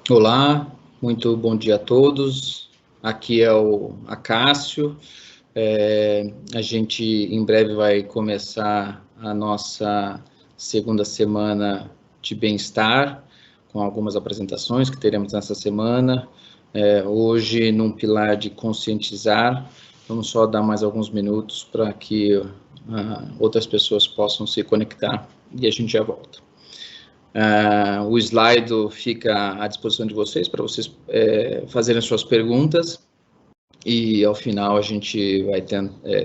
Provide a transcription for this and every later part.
Olá, muito bom dia a todos. Aqui é o Acácio. A gente em breve vai começar a nossa segunda semana de bem-estar, com algumas apresentações que teremos nessa semana. Hoje, num pilar de conscientizar, vamos só dar mais alguns minutos para que outras pessoas possam se conectar e a gente já volta. O slide fica à disposição de vocês para vocês fazerem suas perguntas e ao final a gente vai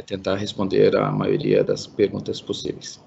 tentar responder a maioria das perguntas possíveis.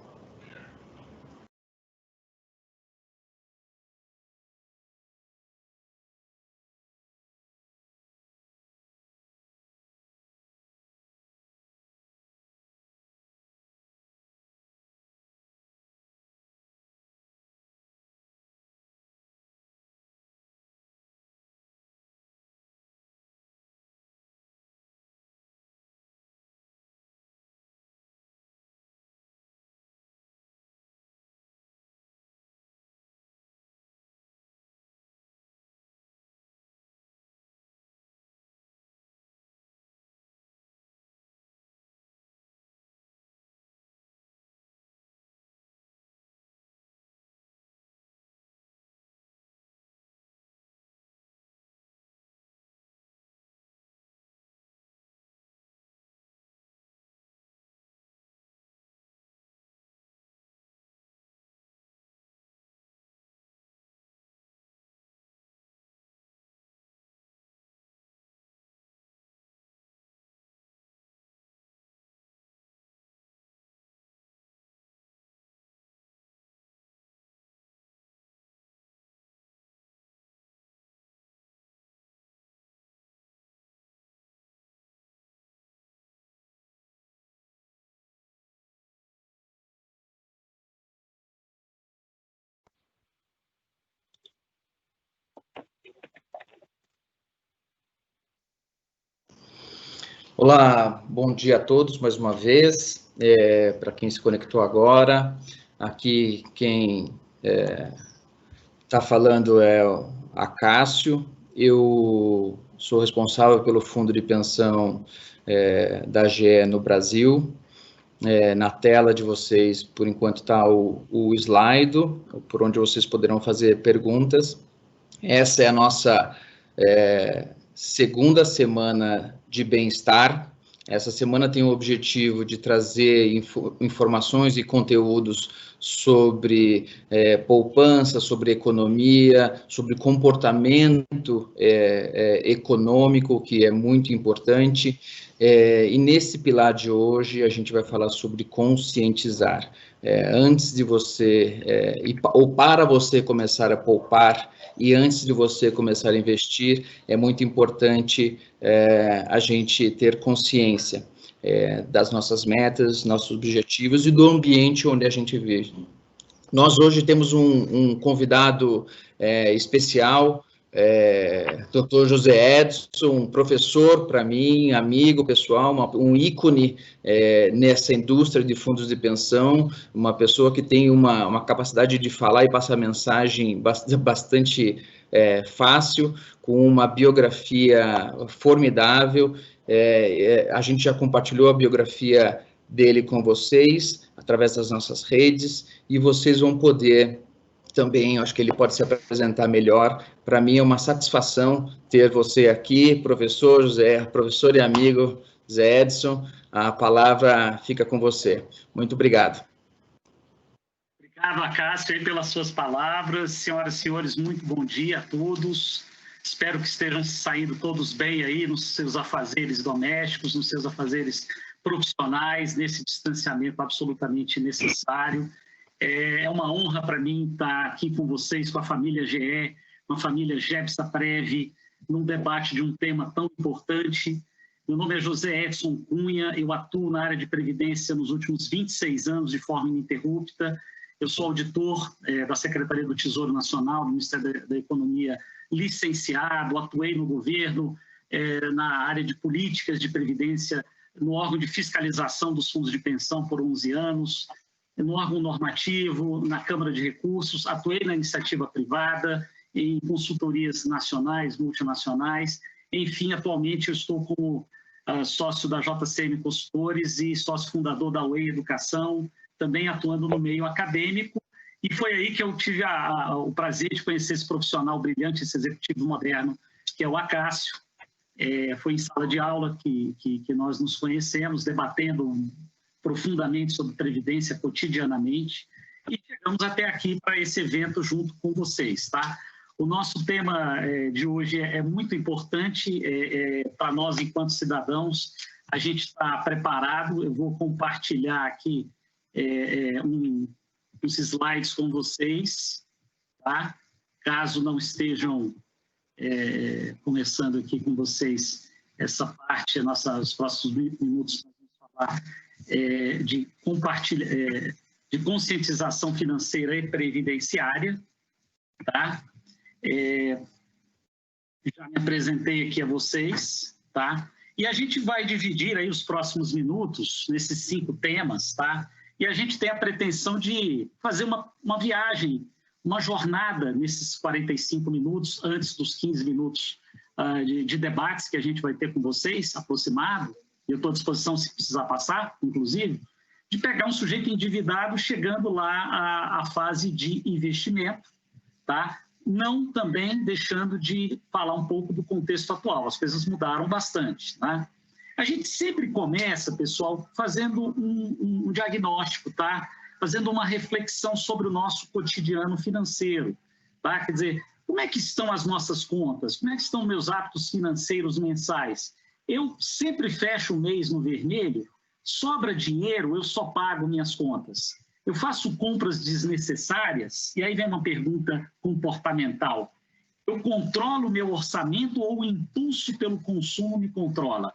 Olá, bom dia a todos mais uma vez. Para quem se conectou agora, aqui quem está falando é o Acácio. Eu sou responsável pelo fundo de pensão da AGE no Brasil. Na tela de vocês, por enquanto, está o slide, por onde vocês poderão fazer perguntas. Essa é a nossa segunda semana de bem-estar. Essa semana tem o objetivo de trazer informações e conteúdos sobre poupança, sobre economia, sobre comportamento econômico, que é muito importante. E nesse pilar de hoje, a gente vai falar sobre conscientizar. Antes de você, ou para você começar a poupar, e antes de você começar a investir, é muito importante a gente ter consciência das nossas metas, nossos objetivos e do ambiente onde a gente vive. Nós hoje temos um convidado especial, Dr. José Edson, um professor para mim, amigo pessoal, um ícone nessa indústria de fundos de pensão, uma pessoa que tem uma capacidade de falar e passar mensagem bastante fácil, com uma biografia formidável. A gente já compartilhou a biografia dele com vocês, através das nossas redes, e vocês vão poder também, acho que ele pode se apresentar melhor. Para mim é uma satisfação ter você aqui, professor José, professor e amigo Zé Edson, a palavra fica com você. Muito obrigado. Obrigado, Acácio, pelas suas palavras. Senhoras e senhores, muito bom dia a todos. Espero que estejam saindo todos bem aí nos seus afazeres domésticos, nos seus afazeres profissionais, nesse distanciamento absolutamente necessário. É uma honra para mim estar aqui com vocês, com a família GE, com a família Gebsa-Prev, num debate de um tema tão importante. Meu nome é José Edson Cunha, eu atuo na área de Previdência nos últimos 26 anos de forma ininterrupta. Eu sou auditor da Secretaria do Tesouro Nacional, do Ministério da Economia, licenciado, atuei no governo, na área de políticas de previdência, no órgão de fiscalização dos fundos de pensão por 11 anos, no órgão normativo, na Câmara de Recursos, atuei na iniciativa privada em consultorias nacionais, multinacionais. Enfim, atualmente eu estou como sócio da JCM Consultores e sócio fundador da UEI Educação, também atuando no meio acadêmico. E foi aí que eu tive o prazer de conhecer esse profissional brilhante, esse executivo moderno, que é o Acácio. Foi em sala de aula que nós nos conhecemos, debatendo profundamente sobre previdência cotidianamente, e chegamos até aqui para esse evento junto com vocês, tá? O nosso tema de hoje é muito importante para nós enquanto cidadãos. A gente está preparado, eu vou compartilhar aqui uns slides com vocês, tá? Caso não estejam começando aqui com vocês essa parte, os próximos minutos nós vamos falar de conscientização financeira e previdenciária, tá? Já me apresentei aqui a vocês, tá? E a gente vai dividir aí os próximos minutos nesses 5 temas, tá? E a gente tem a pretensão de fazer uma viagem, uma jornada nesses 45 minutos, antes dos 15 minutos de debates que a gente vai ter com vocês, aproximado. Eu estou à disposição se precisar passar, inclusive, de pegar um sujeito endividado chegando lá à fase de investimento, tá? Não também deixando de falar um pouco do contexto atual. As coisas mudaram bastante, né? A gente sempre começa, pessoal, fazendo um diagnóstico, tá? Fazendo uma reflexão sobre o nosso cotidiano financeiro, tá? Quer dizer, como é que estão as nossas contas? Como é que estão meus hábitos financeiros mensais? Eu sempre fecho o mês no vermelho, sobra dinheiro, eu só pago minhas contas. Eu faço compras desnecessárias, e aí vem uma pergunta comportamental. Eu controlo o meu orçamento ou o impulso pelo consumo me controla?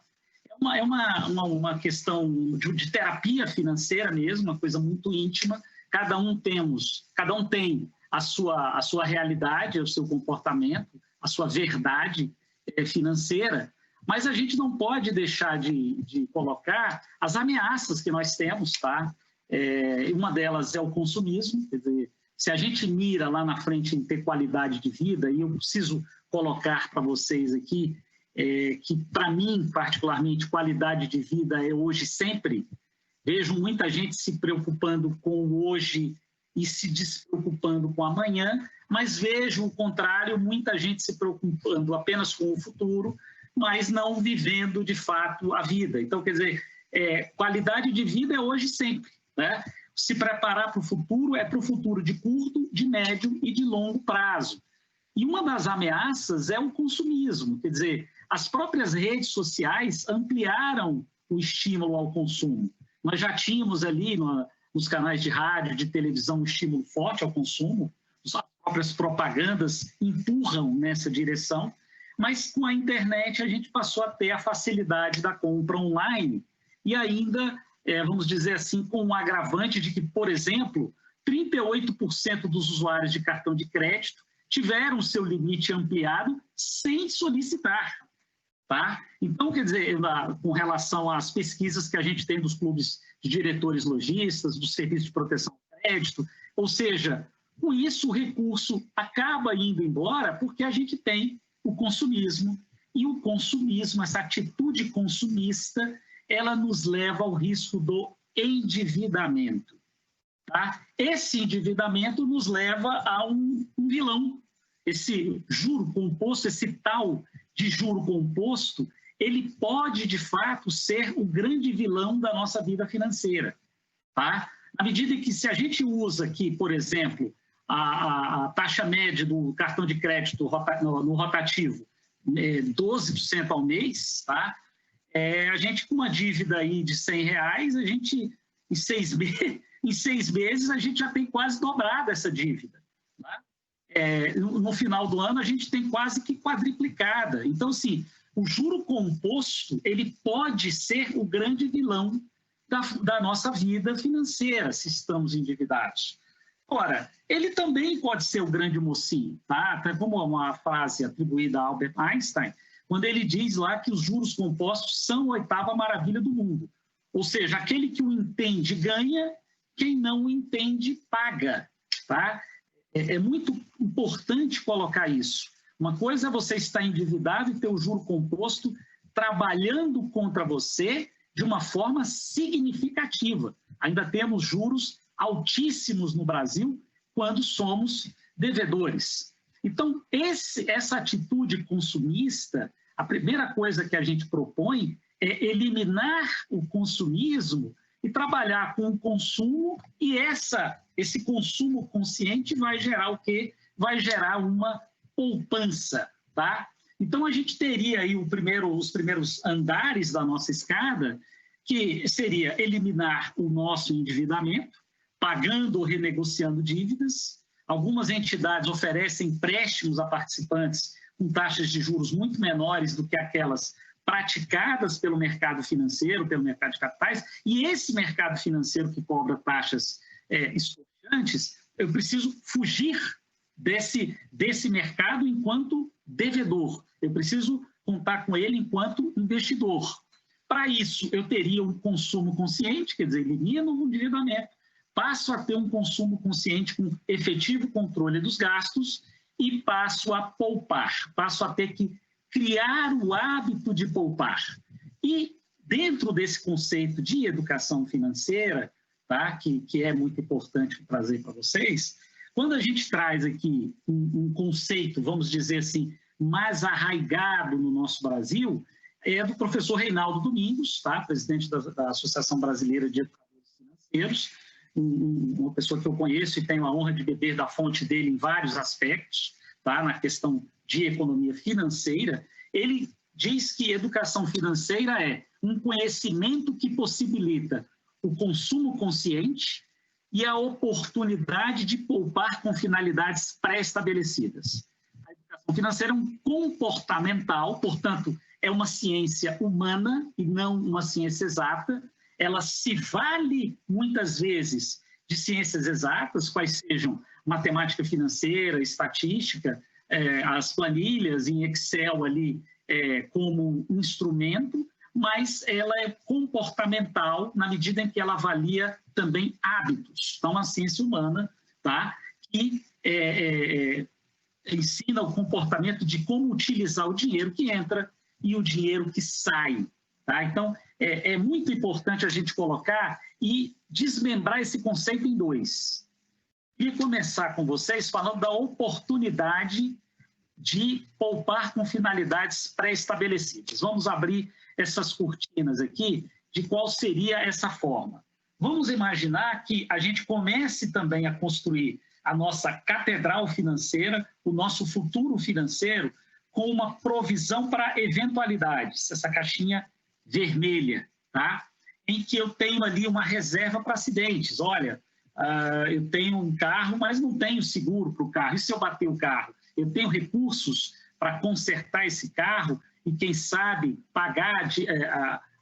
É uma questão de terapia financeira mesmo, uma coisa muito íntima. Cada um tem a sua realidade, o seu comportamento, a sua verdade financeira, mas a gente não pode deixar de colocar as ameaças que nós temos, tá? Uma delas é o consumismo, quer dizer, se a gente mira lá na frente em ter qualidade de vida, e eu preciso colocar para vocês aqui que, para mim, particularmente, qualidade de vida é hoje sempre. Vejo muita gente se preocupando com o hoje e se despreocupando com amanhã, mas vejo o contrário, muita gente se preocupando apenas com o futuro, mas não vivendo, de fato, a vida. Então, quer dizer, qualidade de vida é hoje sempre, né? Se preparar para o futuro é para o futuro de curto, de médio e de longo prazo. E uma das ameaças é o consumismo, quer dizer, as próprias redes sociais ampliaram o estímulo ao consumo. Nós já tínhamos ali nos canais de rádio, de televisão, um estímulo forte ao consumo, as próprias propagandas empurram nessa direção, mas com a internet a gente passou a ter a facilidade da compra online e ainda, vamos dizer assim, com um agravante de que, por exemplo, 38% dos usuários de cartão de crédito tiveram seu limite ampliado sem solicitar, tá? Então, quer dizer, com relação às pesquisas que a gente tem dos clubes de diretores lojistas, do serviço de proteção ao crédito, ou seja, com isso o recurso acaba indo embora porque a gente tem o consumismo, e o consumismo, essa atitude consumista, ela nos leva ao risco do endividamento. Tá? Esse endividamento nos leva a um vilão. Esse juro composto, esse tal de juro composto, ele pode, de fato, ser o grande vilão da nossa vida financeira. Tá? Na medida em que, se a gente usa aqui, por exemplo, a taxa média do cartão de crédito no rotativo, 12% ao mês, tá? A gente com uma dívida aí de R$100, a gente, em 6 meses, a gente já tem quase dobrado essa dívida. Tá? No final do ano, a gente tem quase que quadriplicada. Então, assim, o juro composto, ele pode ser o grande vilão da nossa vida financeira, se estamos endividados. Ora, ele também pode ser o grande mocinho, tá? Como uma frase atribuída a Albert Einstein, quando ele diz lá que os juros compostos são a 8ª maravilha do mundo. Ou seja, aquele que o entende ganha, quem não o entende paga, tá? É muito importante colocar isso. Uma coisa é você estar endividado e ter o juro composto trabalhando contra você de uma forma significativa. Ainda temos juros altíssimos no Brasil quando somos devedores. Então, essa atitude consumista, a primeira coisa que a gente propõe é eliminar o consumismo e trabalhar com o consumo, e esse consumo consciente vai gerar o quê? Vai gerar uma poupança, tá? Então, a gente teria aí os primeiros andares da nossa escada, que seria eliminar o nosso endividamento, pagando ou renegociando dívidas. Algumas entidades oferecem empréstimos a participantes com taxas de juros muito menores do que aquelas praticadas pelo mercado financeiro, pelo mercado de capitais, e esse mercado financeiro que cobra taxas exorbitantes, eu preciso fugir desse mercado enquanto devedor, eu preciso contar com ele enquanto investidor. Para isso, eu teria um consumo consciente, quer dizer, elimino o endividamento, passo a ter um consumo consciente com efetivo controle dos gastos e passo a poupar, passo a ter que criar o hábito de poupar. E dentro desse conceito de educação financeira, tá, que é muito importante trazer para vocês, quando a gente traz aqui um conceito, vamos dizer assim, mais arraigado no nosso Brasil, é do professor Reinaldo Domingos, tá, presidente da Associação Brasileira de Educadores Financeiros, uma pessoa que eu conheço e tenho a honra de beber da fonte dele em vários aspectos, tá, na questão de economia financeira. Ele diz que educação financeira é um conhecimento que possibilita o consumo consciente e a oportunidade de poupar com finalidades pré-estabelecidas. A educação financeira é um comportamental, portanto, é uma ciência humana e não uma ciência exata. Ela se vale, muitas vezes, de ciências exatas, quais sejam matemática financeira, estatística, as planilhas em Excel ali como instrumento, mas ela é comportamental na medida em que ela avalia também hábitos. Então, a ciência humana, tá, que ensina o comportamento de como utilizar o dinheiro que entra e o dinheiro que sai. Tá? Então, é muito importante a gente colocar e desmembrar esse conceito em dois. E começar com vocês falando da oportunidade de poupar com finalidades pré-estabelecidas. Vamos abrir essas cortinas aqui de qual seria essa forma. Vamos imaginar que a gente comece também a construir a nossa catedral financeira, o nosso futuro financeiro, com uma provisão para eventualidades, essa caixinha vermelha, tá? Em que eu tenho ali uma reserva para acidentes. Olha, eu tenho um carro, mas não tenho seguro para o carro. E se eu bater o carro? Eu tenho recursos para consertar esse carro e, quem sabe, pagar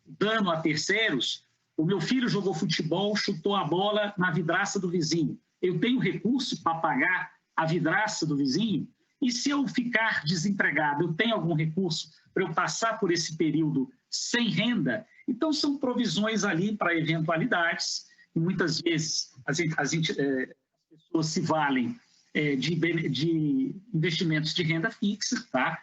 dano a terceiros. O meu filho jogou futebol, chutou a bola na vidraça do vizinho. Eu tenho recurso para pagar a vidraça do vizinho? E se eu ficar desempregado, eu tenho algum recurso para eu passar por esse período sem renda? Então, são provisões ali para eventualidades, e muitas vezes as pessoas se valem de investimentos de renda fixa, tá?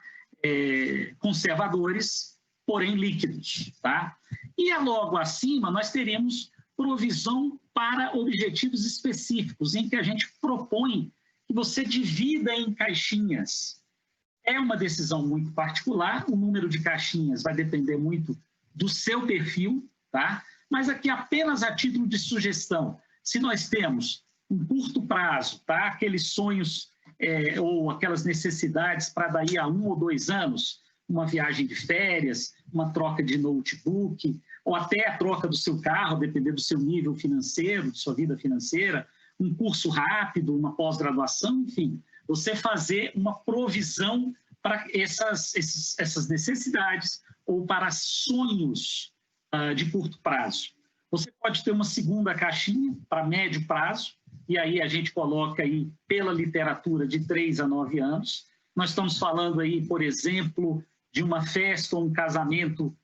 Conservadores, porém líquidos. Tá? E logo acima, nós teremos provisão para objetivos específicos, em que a gente propõe que você divida em caixinhas. É uma decisão muito particular, o número de caixinhas vai depender muito do seu perfil, tá? Mas aqui apenas a título de sugestão, se nós temos um curto prazo, tá? Aqueles sonhos ou aquelas necessidades para daí a 1 ou 2 anos, uma viagem de férias, uma troca de notebook, ou até a troca do seu carro, dependendo do seu nível financeiro, de sua vida financeira, um curso rápido, uma pós-graduação, enfim, você fazer uma provisão para essas necessidades ou para sonhos de curto prazo. Você pode ter uma segunda caixinha para médio prazo, e aí a gente coloca aí pela literatura de 3 a 9 anos. Nós estamos falando aí, por exemplo, de uma festa ou um casamento,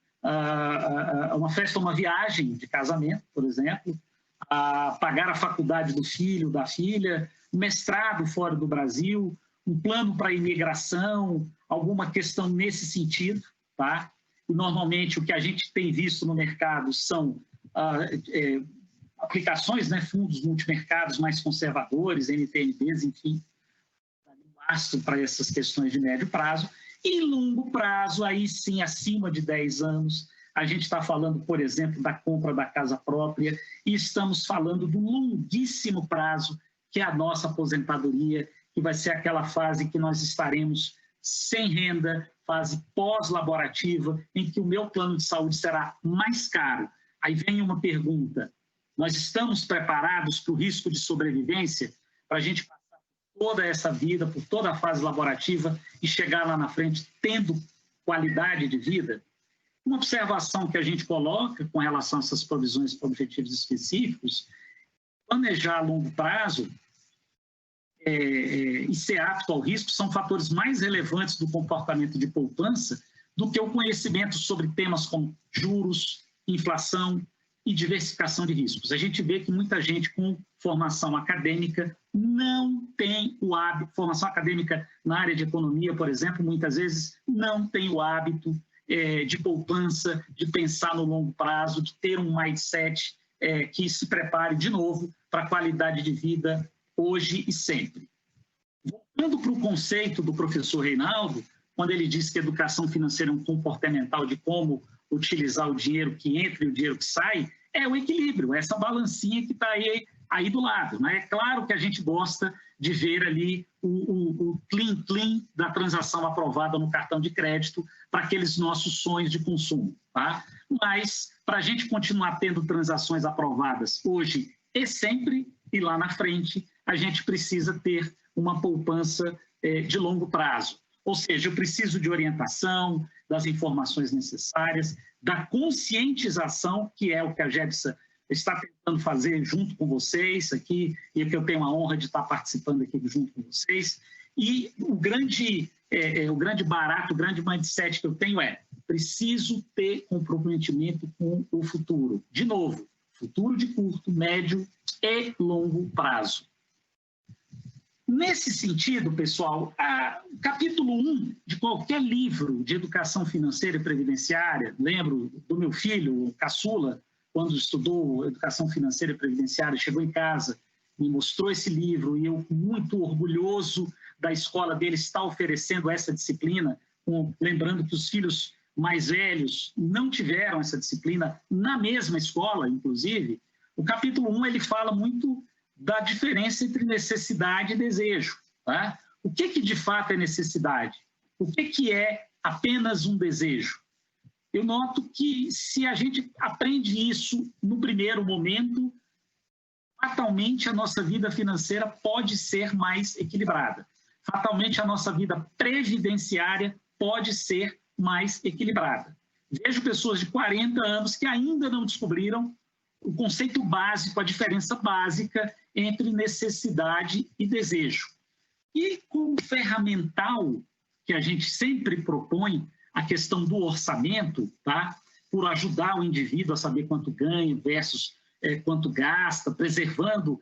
uma festa ou uma viagem de casamento, por exemplo, pagar a faculdade do filho, da filha, um mestrado fora do Brasil, um plano para a imigração, alguma questão nesse sentido, tá? E, normalmente, o que a gente tem visto no mercado são aplicações, né, fundos multimercados mais conservadores, NTNBs, enfim, gasto para essas questões de médio prazo. E longo prazo, aí sim, acima de 10 anos, a gente está falando, por exemplo, da compra da casa própria e estamos falando do longuíssimo prazo, que é a nossa aposentadoria, que vai ser aquela fase que nós estaremos sem renda, fase pós-laborativa, em que o meu plano de saúde será mais caro. Aí vem uma pergunta: nós estamos preparados para o risco de sobrevivência, para a gente passar por toda essa vida, por toda a fase laborativa e chegar lá na frente tendo qualidade de vida? Uma observação que a gente coloca com relação a essas provisões para objetivos específicos: planejar a longo prazo e ser apto ao risco são fatores mais relevantes do comportamento de poupança do que o conhecimento sobre temas como juros, inflação e diversificação de riscos. A gente vê que muita gente com formação acadêmica não tem o hábito, formação acadêmica na área de economia, por exemplo, muitas vezes não tem o hábito de poupança, de pensar no longo prazo, de ter um mindset que se prepare de novo para a qualidade de vida hoje e sempre. Voltando para o conceito do professor Reinaldo, quando ele diz que educação financeira é um comportamental de como utilizar o dinheiro que entra e o dinheiro que sai, é o equilíbrio, essa balancinha que está aí do lado, né? É claro que a gente gosta de ver ali o clean da transação aprovada no cartão de crédito para aqueles nossos sonhos de consumo, tá? Mas para a gente continuar tendo transações aprovadas hoje e sempre, e lá na frente, a gente precisa ter uma poupança de longo prazo. Ou seja, eu preciso de orientação, das informações necessárias, da conscientização, que é o que a GEBSA está tentando fazer junto com vocês aqui, e que eu tenho a honra de estar participando aqui junto com vocês. E o grande barato, o grande mindset que eu tenho é: preciso ter comprometimento com o futuro. De novo, futuro de curto, médio e longo prazo. Nesse sentido, pessoal, o capítulo 1 de qualquer livro de educação financeira e previdenciária, lembro do meu filho, o caçula, quando estudou educação financeira e previdenciária, chegou em casa, me mostrou esse livro e eu, muito orgulhoso da escola dele, está oferecendo essa disciplina, lembrando que os filhos mais velhos não tiveram essa disciplina na mesma escola, inclusive. O capítulo 1 ele fala muito da diferença entre necessidade e desejo. Tá? O que de fato é necessidade? O que é apenas um desejo? Eu noto que se a gente aprende isso no primeiro momento, fatalmente a nossa vida financeira pode ser mais equilibrada. Fatalmente a nossa vida previdenciária pode ser mais equilibrada. Vejo pessoas de 40 anos que ainda não descobriram o conceito básico, a diferença básica entre necessidade e desejo. E como ferramental que a gente sempre propõe a questão do orçamento, tá? Por ajudar o indivíduo a saber quanto ganha versus quanto gasta, preservando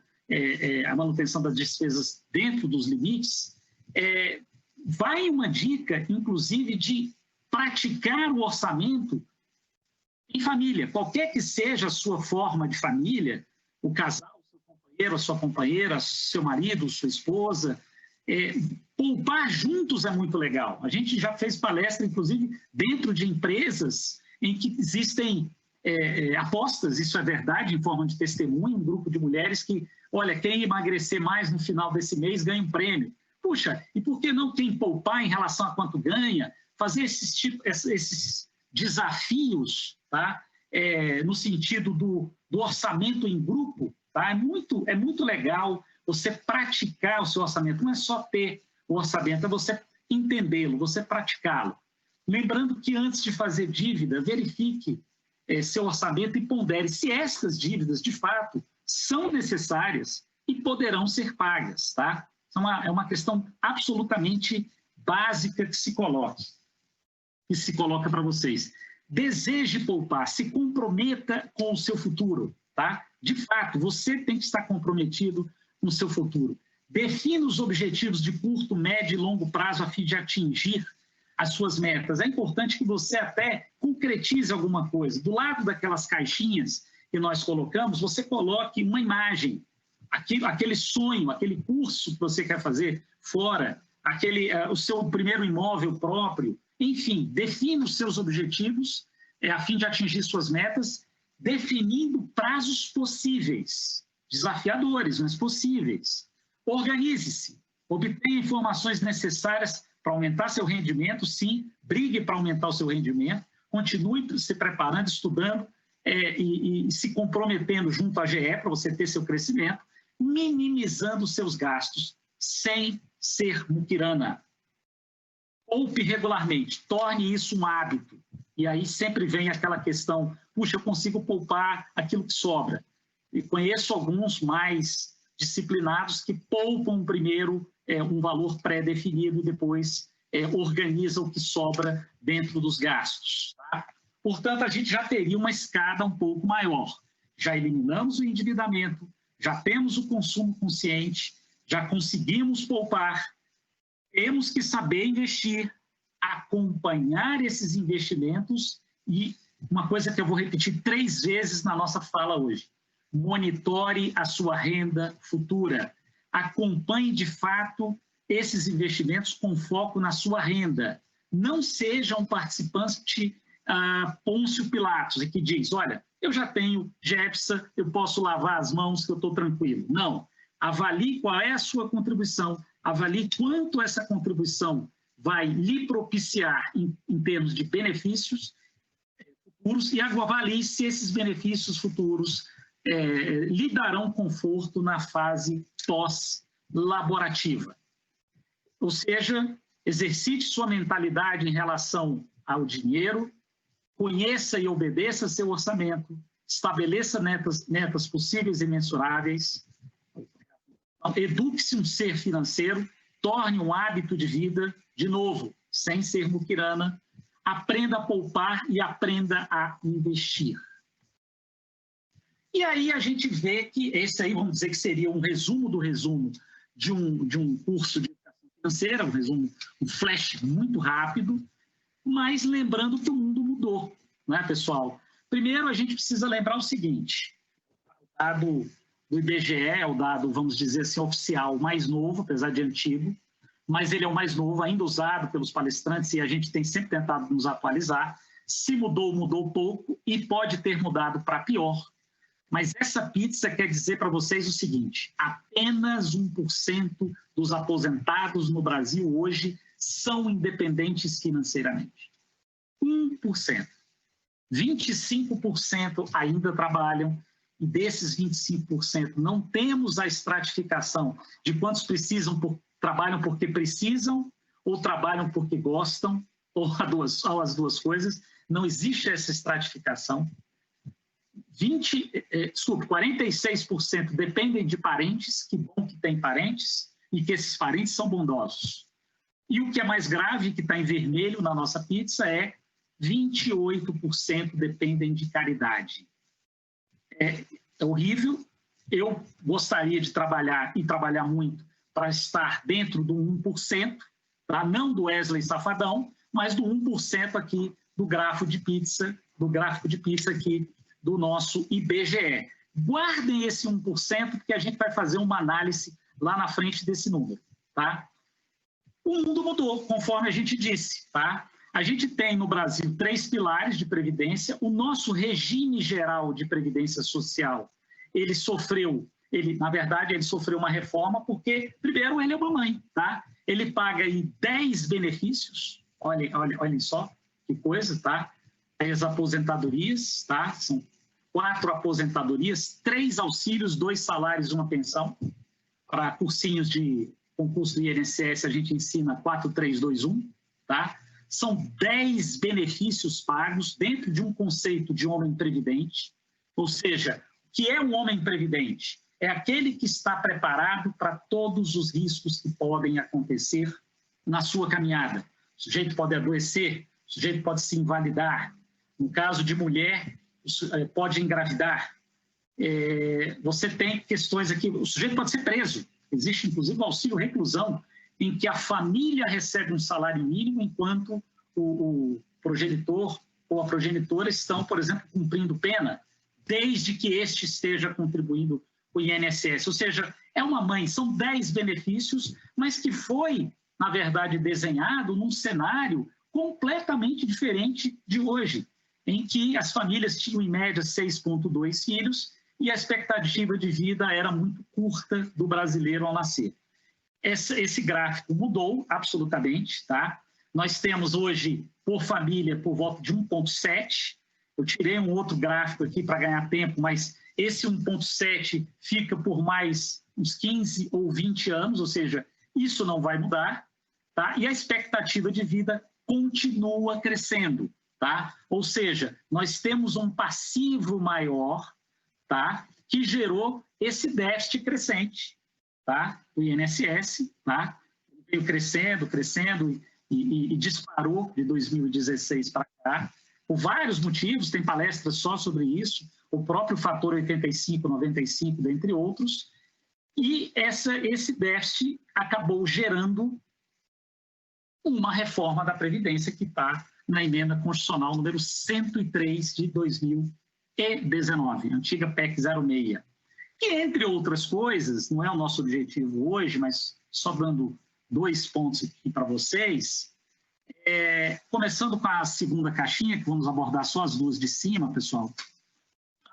a manutenção das despesas dentro dos limites, vai uma dica, inclusive, de praticar o orçamento em família, qualquer que seja a sua forma de família, o casal, o seu companheiro, a sua companheira, seu marido, sua esposa, poupar juntos é muito legal. A gente já fez palestra, inclusive, dentro de empresas em que existem apostas, isso é verdade, em forma de testemunho, um grupo de mulheres que, olha, quem emagrecer mais no final desse mês ganha um prêmio. Puxa, e por que não quem poupar em relação a quanto ganha, fazer esses desafios, tá? No sentido do orçamento em grupo, tá? É muito legal você praticar o seu orçamento, não é só ter o orçamento, é você entendê-lo, você praticá-lo. Lembrando que antes de fazer dívida, verifique seu orçamento e pondere se essas dívidas, de fato, são necessárias e poderão ser pagas, tá? É uma questão absolutamente básica que se coloca para vocês. Deseje poupar, se comprometa com o seu futuro, tá? De fato, você tem que estar comprometido com o seu futuro. Defina os objetivos de curto, médio e longo prazo a fim de atingir as suas metas. É importante que você até concretize alguma coisa. Do lado daquelas caixinhas que nós colocamos, você coloque uma imagem, aquele sonho, aquele curso que você quer fazer fora, o seu primeiro imóvel próprio. Enfim, defina os seus objetivos a fim de atingir suas metas, definindo prazos possíveis, desafiadores, mas possíveis. Organize-se, obtenha informações necessárias para aumentar seu rendimento, sim, brigue para aumentar o seu rendimento, continue se preparando, estudando e se comprometendo junto à GE para você ter seu crescimento, minimizando seus gastos sem ser muquirana. Poupe regularmente, torne isso um hábito. E aí sempre vem aquela questão, puxa, eu consigo poupar aquilo que sobra. E conheço alguns mais disciplinados que poupam primeiro um valor pré-definido e depois organizam o que sobra dentro dos gastos. Tá? Portanto, a gente já teria uma escada um pouco maior. Já eliminamos o endividamento, já temos o consumo consciente, já conseguimos poupar, temos que saber investir, acompanhar esses investimentos e uma coisa que eu vou repetir 3 vezes na nossa fala hoje. Monitore a sua renda futura. Acompanhe, de fato, esses investimentos com foco na sua renda. Não seja um participante Pôncio Pilatos, que diz, olha, eu já tenho GEPSA, eu posso lavar as mãos que eu estou tranquilo. Não. Avalie qual é a sua contribuição, avalie quanto essa contribuição vai lhe propiciar em termos de benefícios futuros e avalie se esses benefícios futuros lhe darão conforto na fase pós-laborativa. Ou seja, exercite sua mentalidade em relação ao dinheiro, conheça e obedeça seu orçamento, estabeleça metas possíveis e mensuráveis, eduque-se um ser financeiro, torne um hábito de vida, de novo, sem ser muquirana, aprenda a poupar e aprenda a investir. E aí a gente vê que esse aí, vamos dizer que seria um resumo do resumo de um curso de educação financeira, um resumo, um flash muito rápido, mas lembrando que o mundo mudou, né, pessoal? Primeiro, a gente precisa lembrar o seguinte, o dado do IBGE é o dado, vamos dizer assim, oficial mais novo, apesar de antigo, mas ele é o mais novo, ainda usado pelos palestrantes e a gente tem sempre tentado nos atualizar. Se mudou, mudou pouco e pode ter mudado para pior. Mas essa pizza quer dizer para vocês o seguinte, apenas 1% dos aposentados no Brasil hoje são independentes financeiramente. 1%. 25% ainda trabalham, e desses 25% não temos a estratificação de quantos trabalham porque precisam, ou trabalham porque gostam, ou as duas coisas. Não existe essa estratificação. 46% dependem de parentes, que bom que tem parentes, e que esses parentes são bondosos. E o que é mais grave, que está em vermelho na nossa pizza, é 28% dependem de caridade. É horrível. Eu gostaria de trabalhar, e trabalhar muito, para estar dentro do 1%, tá? Não do Wesley Safadão, mas do 1% aqui do gráfico de pizza aqui do nosso IBGE. Guardem esse 1%, porque a gente vai fazer uma análise lá na frente desse número, tá? O mundo mudou, conforme a gente disse, tá? A gente tem no Brasil 3 pilares de previdência. O nosso regime geral de previdência social, na verdade, ele sofreu uma reforma porque, primeiro, ele é uma mãe, tá? Ele paga aí 10 benefícios, olhem só que coisa, tá? 10 aposentadorias, tá? São 4 aposentadorias, 3 auxílios, 2 salários, 1 pensão. Para cursinhos de concurso do INSS, a gente ensina 4321, tá? São 10 benefícios pagos dentro de um conceito de homem previdente. Ou seja, o que é um homem previdente? É aquele que está preparado para todos os riscos que podem acontecer na sua caminhada. O sujeito pode adoecer, o sujeito pode se invalidar. No caso de mulher, pode engravidar. Você tem questões aqui, o sujeito pode ser preso. Existe, inclusive, o auxílio reclusão, em que a família recebe um salário mínimo enquanto o progenitor ou a progenitora estão, por exemplo, cumprindo pena, desde que este esteja contribuindo o INSS. Ou seja, é uma mãe, são 10 benefícios, mas que foi, na verdade, desenhado num cenário completamente diferente de hoje, em que as famílias tinham, em média, 6,2 filhos e a expectativa de vida era muito curta do brasileiro ao nascer. Esse gráfico mudou absolutamente, tá? Nós temos hoje, por família, por volta de 1,7. Eu tirei um outro gráfico aqui para ganhar tempo, mas esse 1,7 fica por mais uns 15 ou 20 anos, ou seja, isso não vai mudar, tá? E a expectativa de vida continua crescendo, tá? Ou seja, nós temos um passivo maior, tá? Que gerou esse déficit crescente, tá? O INSS, tá? Veio crescendo e disparou de 2016 para cá, por vários motivos, tem palestras só sobre isso, o próprio fator 85, 95, dentre outros, e esse déficit acabou gerando uma reforma da Previdência que está na emenda constitucional número 103 de 2019, antiga PEC 06. E, entre outras coisas, não é o nosso objetivo hoje, mas só dando 2 pontos aqui para vocês, começando com a segunda caixinha, que vamos abordar só as duas de cima, pessoal.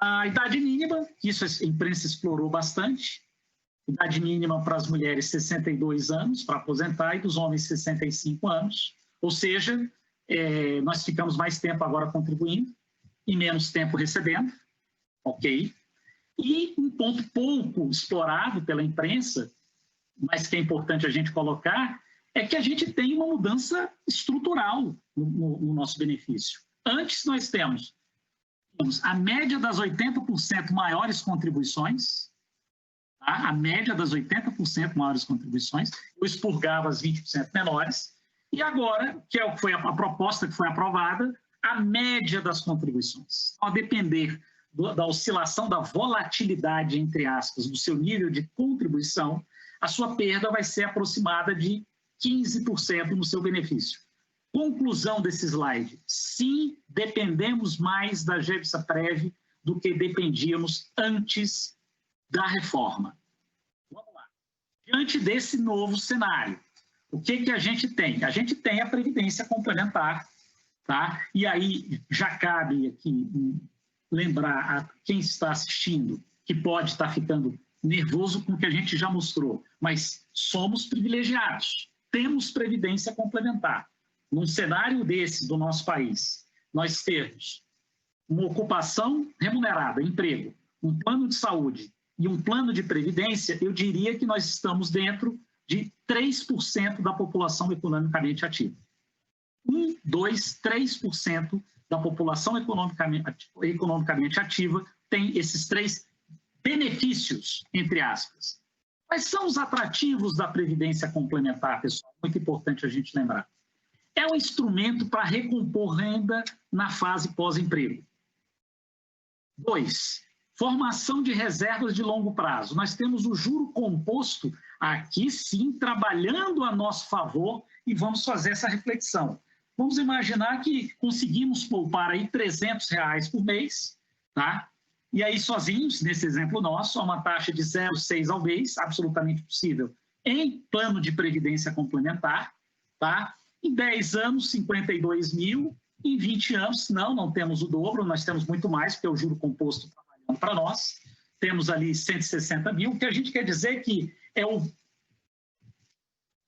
A idade mínima, isso a imprensa explorou bastante, idade mínima para as mulheres 62 anos para aposentar e dos homens 65 anos, ou seja, nós ficamos mais tempo agora contribuindo e menos tempo recebendo, ok? E um ponto pouco explorado pela imprensa, mas que é importante a gente colocar, é que a gente tem uma mudança estrutural no nosso benefício. Antes nós temos a média das 80% maiores contribuições, tá? A média das 80% maiores contribuições, eu expurgava as 20% menores, e agora, que é o que foi a proposta que foi aprovada, a média das contribuições. A depender da oscilação, da volatilidade, entre aspas, do seu nível de contribuição, a sua perda vai ser aproximada de 15% no seu benefício. Conclusão desse slide: sim, dependemos mais da GEPSA-PREV do que dependíamos antes da reforma. Vamos lá. Diante desse novo cenário, o que a gente tem? A gente tem a Previdência Complementar, tá? E aí já cabe aqui lembrar a quem está assistindo que pode estar ficando nervoso com o que a gente já mostrou, mas somos privilegiados, temos Previdência Complementar. Num cenário desse do nosso país, nós temos uma ocupação remunerada, emprego, um plano de saúde e um plano de previdência, eu diria que nós estamos dentro de 3% da população economicamente ativa. 1, 2, 3% da população economicamente ativa tem esses 3 benefícios, entre aspas. Quais são os atrativos da Previdência Complementar, pessoal? Muito importante a gente lembrar. É um instrumento para recompor renda na fase pós-emprego. 2, formação de reservas de longo prazo. Nós temos o juro composto aqui sim, trabalhando a nosso favor, e vamos fazer essa reflexão. Vamos imaginar que conseguimos poupar aí R$300 por mês, tá? E aí sozinhos, nesse exemplo nosso, a uma taxa de 0,6 ao mês, absolutamente possível, em plano de previdência complementar, tá? Em 10 anos, 52 mil, em 20 anos, não temos o dobro, nós temos muito mais, porque é o juro composto trabalhando para nós, temos ali 160 mil, o que a gente quer dizer que é o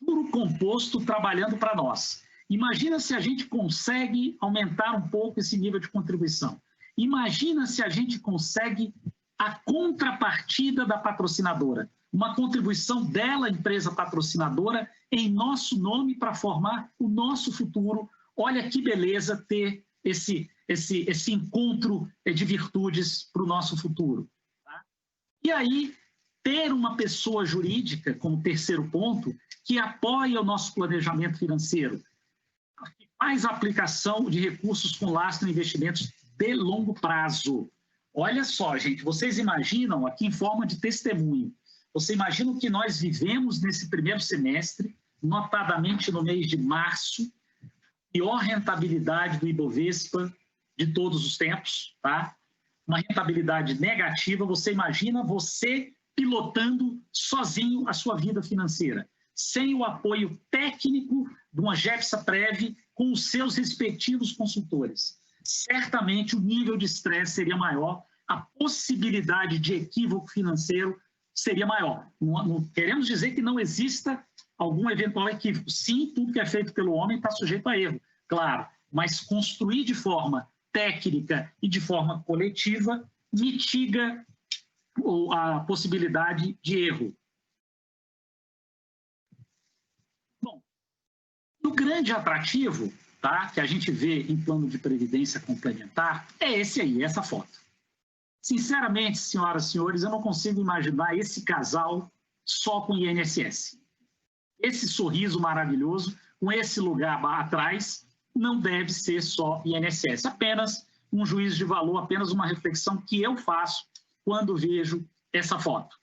juro composto trabalhando para nós. Imagina se a gente consegue aumentar um pouco esse nível de contribuição. Imagina se a gente consegue a contrapartida da patrocinadora, uma contribuição dela, empresa patrocinadora, em nosso nome para formar o nosso futuro. Olha que beleza ter esse encontro de virtudes para o nosso futuro. Tá? E aí, ter uma pessoa jurídica, como terceiro ponto, que apoia o nosso planejamento financeiro, que faz a aplicação de recursos com lastro em investimentos de longo prazo. Olha só, gente, vocês imaginam, aqui em forma de testemunho, Você imagina o que nós vivemos nesse primeiro semestre, notadamente no mês de março, pior rentabilidade do Ibovespa de todos os tempos, tá? Uma rentabilidade negativa. Você imagina você pilotando sozinho a sua vida financeira, sem o apoio técnico de uma Gepsa-Prev com os seus respectivos consultores. Certamente o nível de estresse seria maior, a possibilidade de equívoco financeiro seria maior. Não queremos dizer que não exista algum eventual equívoco. Sim, tudo que é feito pelo homem está sujeito a erro, claro, mas construir de forma técnica e de forma coletiva mitiga a possibilidade de erro. Bom, o grande atrativo, tá, que a gente vê em plano de previdência complementar é esse aí, essa foto. Sinceramente, senhoras e senhores, eu não consigo imaginar esse casal só com INSS. Esse sorriso maravilhoso, com esse lugar atrás, não deve ser só INSS. Apenas um juízo de valor, apenas uma reflexão que eu faço quando vejo essa foto.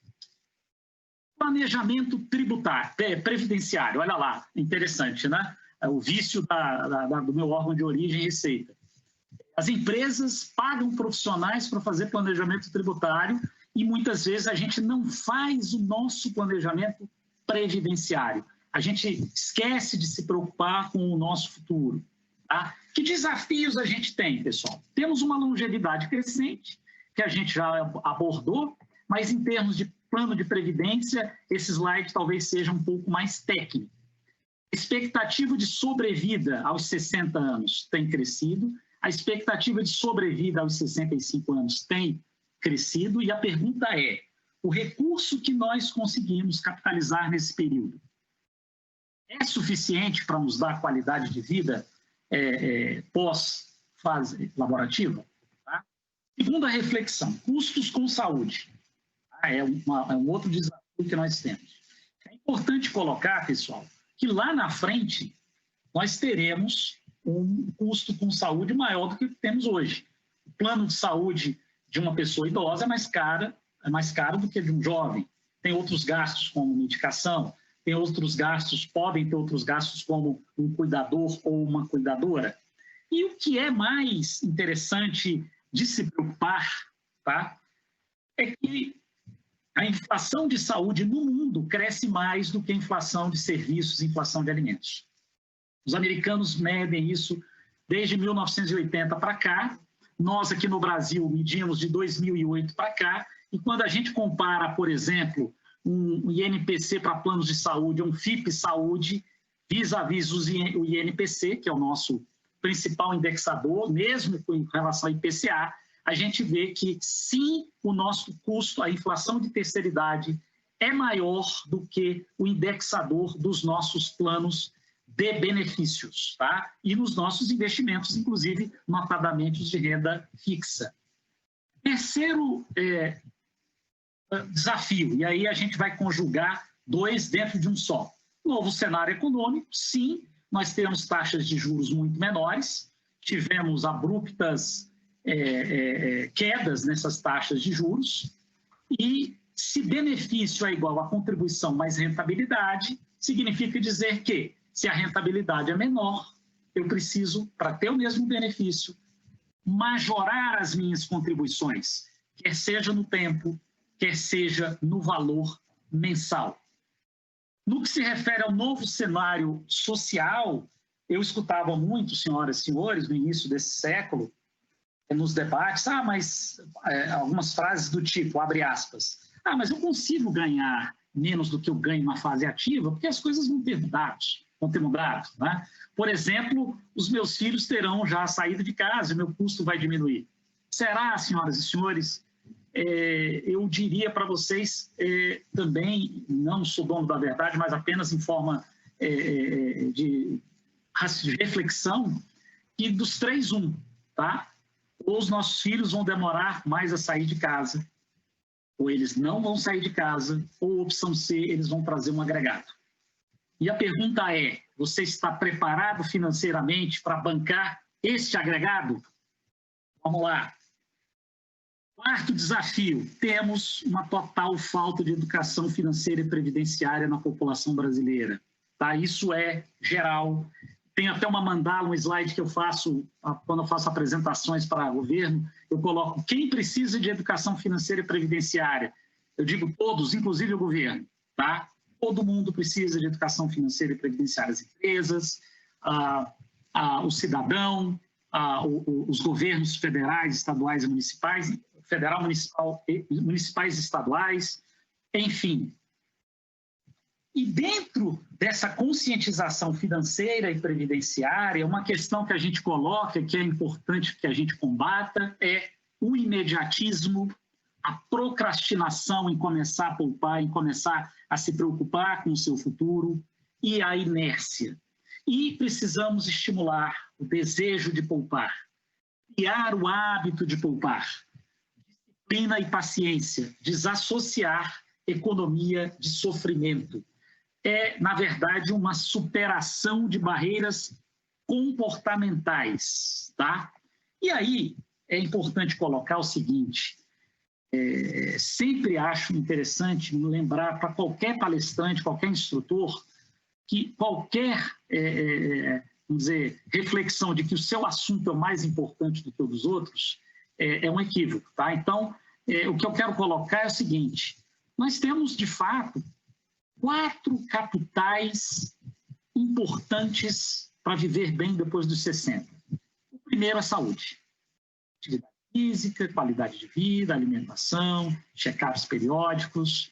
Planejamento tributário, previdenciário, olha lá, interessante, né? O vício do meu órgão de origem e receita. As empresas pagam profissionais para fazer planejamento tributário e muitas vezes a gente não faz o nosso planejamento previdenciário. A gente esquece de se preocupar com o nosso futuro. Tá? Que desafios a gente tem, pessoal? Temos uma longevidade crescente, que a gente já abordou, mas em termos de plano de previdência, esse slide talvez seja um pouco mais técnico. A expectativa de sobrevida aos 60 anos tem crescido, a expectativa de sobrevida aos 65 anos tem crescido, e a pergunta é, o recurso que nós conseguimos capitalizar nesse período é suficiente para nos dar qualidade de vida pós-fase laborativa? Tá? Segunda reflexão, custos com saúde. É um outro desafio que nós temos. É importante colocar, pessoal, que lá na frente nós teremos um custo com saúde maior do que temos hoje. O plano de saúde de uma pessoa idosa é mais caro do que de um jovem. Tem outros gastos como medicação, podem ter outros gastos como um cuidador ou uma cuidadora. E o que é mais interessante de se preocupar, tá, é que a inflação de saúde no mundo cresce mais do que a inflação de serviços e inflação de alimentos. Os americanos medem isso desde 1980 para cá, nós aqui no Brasil medimos de 2008 para cá, e quando a gente compara, por exemplo, um INPC para planos de saúde, um FIP Saúde, vis-à-vis o INPC, que é o nosso principal indexador, mesmo com relação ao IPCA, a gente vê que sim, o nosso custo, a inflação de terceira idade, é maior do que o indexador dos nossos planos de benefícios, tá? E nos nossos investimentos, inclusive, notadamente os de renda fixa. Terceiro desafio, e aí a gente vai conjugar dois dentro de um só. Novo cenário econômico, sim, nós temos taxas de juros muito menores, tivemos abruptas quedas nessas taxas de juros, e se benefício é igual a contribuição mais rentabilidade, significa dizer que, se a rentabilidade é menor, eu preciso, para ter o mesmo benefício, majorar as minhas contribuições, quer seja no tempo, quer seja no valor mensal. No que se refere ao novo cenário social, eu escutava muito, senhoras e senhores, no início desse século, nos debates, mas algumas frases do tipo, abre aspas, mas eu consigo ganhar menos do que eu ganho na fase ativa, porque as coisas vão ter mudado, né? Por exemplo, os meus filhos terão já saído de casa, o meu custo vai diminuir. Será, senhoras e senhores, eu diria para vocês também, não sou dono da verdade, mas apenas em forma de reflexão, que dos 3, 1, tá? Ou os nossos filhos vão demorar mais a sair de casa, ou eles não vão sair de casa, ou opção C, eles vão trazer um agregado. E a pergunta é, você está preparado financeiramente para bancar este agregado? Vamos lá. Quarto desafio, temos uma total falta de educação financeira e previdenciária na população brasileira. Tá? Isso é geral. Tem até uma mandala, um slide que eu faço, quando eu faço apresentações para o governo, eu coloco quem precisa de educação financeira e previdenciária. Eu digo todos, inclusive o governo. Tá? Todo mundo precisa de educação financeira e previdenciária. As empresas, o cidadão, os governos federais, estaduais e municipais, federal, municipais e estaduais, enfim. E dentro dessa conscientização financeira e previdenciária, uma questão que a gente coloca, que é importante que a gente combata, é o imediatismo, a procrastinação em começar a poupar, em começar a se preocupar com o seu futuro, e a inércia. E precisamos estimular o desejo de poupar, criar o hábito de poupar, disciplina e paciência, desassociar economia de sofrimento. É, na verdade, uma superação de barreiras comportamentais, tá? E aí é importante colocar o seguinte, sempre acho interessante lembrar para qualquer palestrante, qualquer instrutor, que qualquer, vamos dizer, reflexão de que o seu assunto é o mais importante do que o dos outros, é um equívoco, tá? Então, o que eu quero colocar é o seguinte, nós temos, de fato, 4 capitais importantes para viver bem depois dos 60. O primeiro é a saúde. Atividade física, qualidade de vida, alimentação, check-ups periódicos.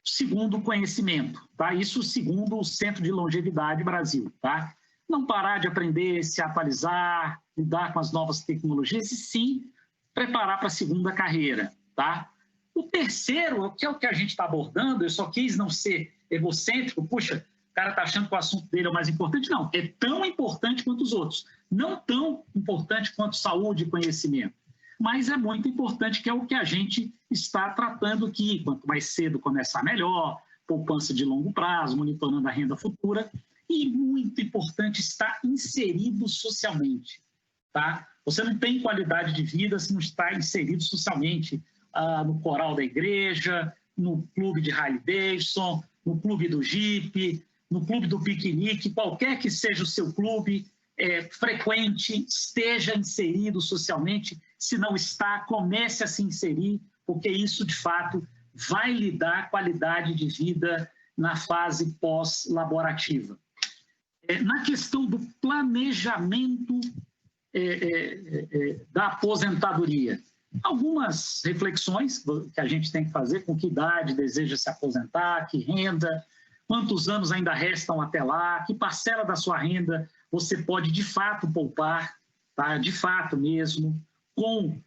O segundo, conhecimento. Tá? Isso segundo o Centro de Longevidade Brasil. Tá? Não parar de aprender, se atualizar, lidar com as novas tecnologias e sim preparar para a segunda carreira. Tá? O terceiro, que é o que a gente está abordando, eu só quis não ser egocêntrico, puxa, o cara está achando que o assunto dele é o mais importante. Não, é tão importante quanto os outros. Não tão importante quanto saúde e conhecimento, mas é muito importante, que é o que a gente está tratando aqui. Quanto mais cedo começar, melhor, poupança de longo prazo, monitorando a renda futura, e muito importante estar inserido socialmente. Tá? Você não tem qualidade de vida se não está inserido socialmente, no coral da igreja, no clube de Harley Davidson, no clube do Jeep, no clube do piquenique, qualquer que seja o seu clube, frequente, esteja inserido socialmente. Se não está, comece a se inserir, porque isso, de fato, vai lhe dar qualidade de vida na fase pós-laborativa. Na questão do planejamento da aposentadoria, algumas reflexões que a gente tem que fazer: com que idade deseja se aposentar, que renda, quantos anos ainda restam até lá, que parcela da sua renda você pode de fato poupar, tá? De fato mesmo, com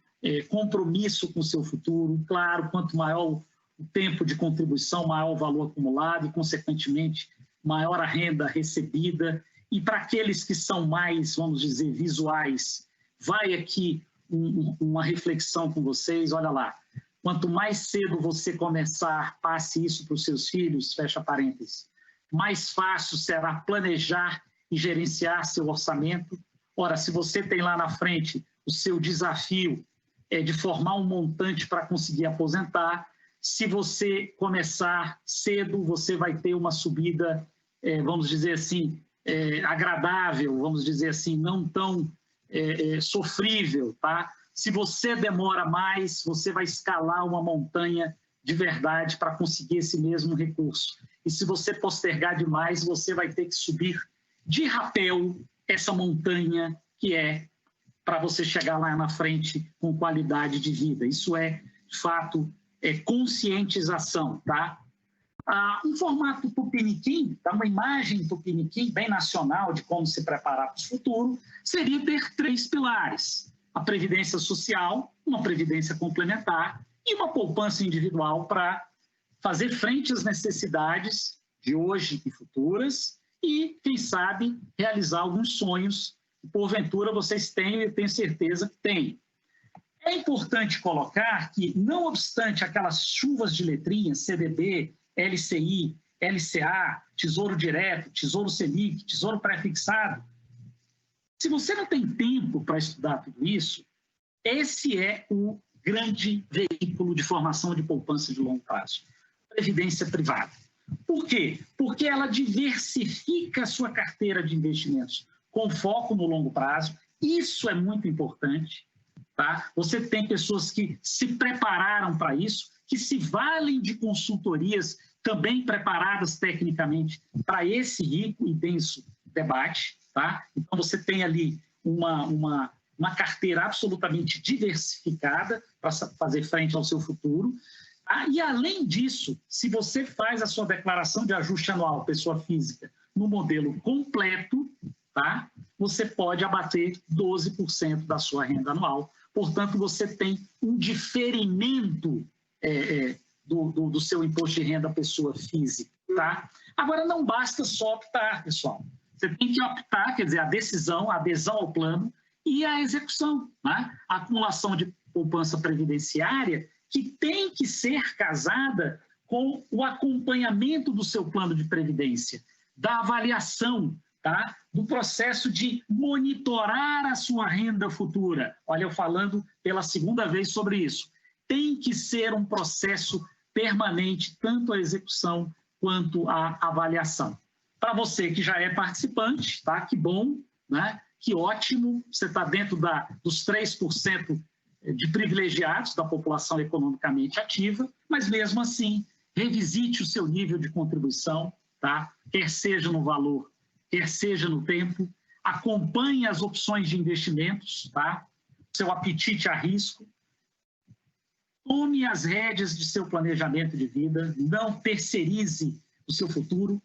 compromisso com o seu futuro. Claro, quanto maior o tempo de contribuição, maior o valor acumulado e, consequentemente, maior a renda recebida. E para aqueles que são mais, vamos dizer, visuais, vai aqui uma reflexão com vocês. Olha lá, quanto mais cedo você começar, passe isso para os seus filhos, fecha parênteses, mais fácil será planejar e gerenciar seu orçamento. Ora, se você tem lá na frente o seu desafio de formar um montante para conseguir aposentar, se você começar cedo, você vai ter uma subida, vamos dizer assim, agradável, vamos dizer assim, não tão sofrível, tá? Se você demora mais, você vai escalar uma montanha de verdade para conseguir esse mesmo recurso. E se você postergar demais, você vai ter que subir de rapel essa montanha que é para você chegar lá na frente com qualidade de vida. Isso é, de fato, conscientização, tá? Um formato tupiniquim, uma imagem tupiniquim bem nacional de como se preparar para o futuro, seria ter 3 pilares: a previdência social, uma previdência complementar e uma poupança individual para fazer frente às necessidades de hoje e futuras e, quem sabe, realizar alguns sonhos que, porventura, vocês têm, e eu tenho certeza que têm. É importante colocar que, não obstante aquelas chuvas de letrinhas, CDB, LCI, LCA, Tesouro Direto, Tesouro Selic, Tesouro Pré-fixado, se você não tem tempo para estudar tudo isso, esse é o grande veículo de formação de poupança de longo prazo. Previdência privada. Por quê? Porque ela diversifica a sua carteira de investimentos com foco no longo prazo. Isso é muito importante. Tá? Você tem pessoas que se prepararam para isso, que se valem de consultorias também preparadas tecnicamente para esse rico e denso debate. Tá? Então, você tem ali uma carteira absolutamente diversificada para fazer frente ao seu futuro. Tá? E, além disso, se você faz a sua declaração de ajuste anual, pessoa física, no modelo completo, tá? Você pode abater 12% da sua renda anual. Portanto, você tem um diferimento do seu imposto de renda pessoa física. Tá? Agora, não basta só optar, pessoal. Você tem que optar, quer dizer, a decisão, a adesão ao plano e a execução. Né? A acumulação de poupança previdenciária que tem que ser casada com o acompanhamento do seu plano de previdência, da avaliação, tá? Do processo de monitorar a sua renda futura. Olha, eu falando pela segunda vez sobre isso. Tem que ser um processo permanente, tanto a execução quanto a avaliação. Para você que já é participante, tá? Que bom, né? Que ótimo, você está dentro dos 3% de privilegiados da população economicamente ativa, mas mesmo assim, revisite o seu nível de contribuição, tá? Quer seja no valor, quer seja no tempo, acompanhe as opções de investimentos, tá? Seu apetite a risco, tome as rédeas de seu planejamento de vida, não terceirize o seu futuro.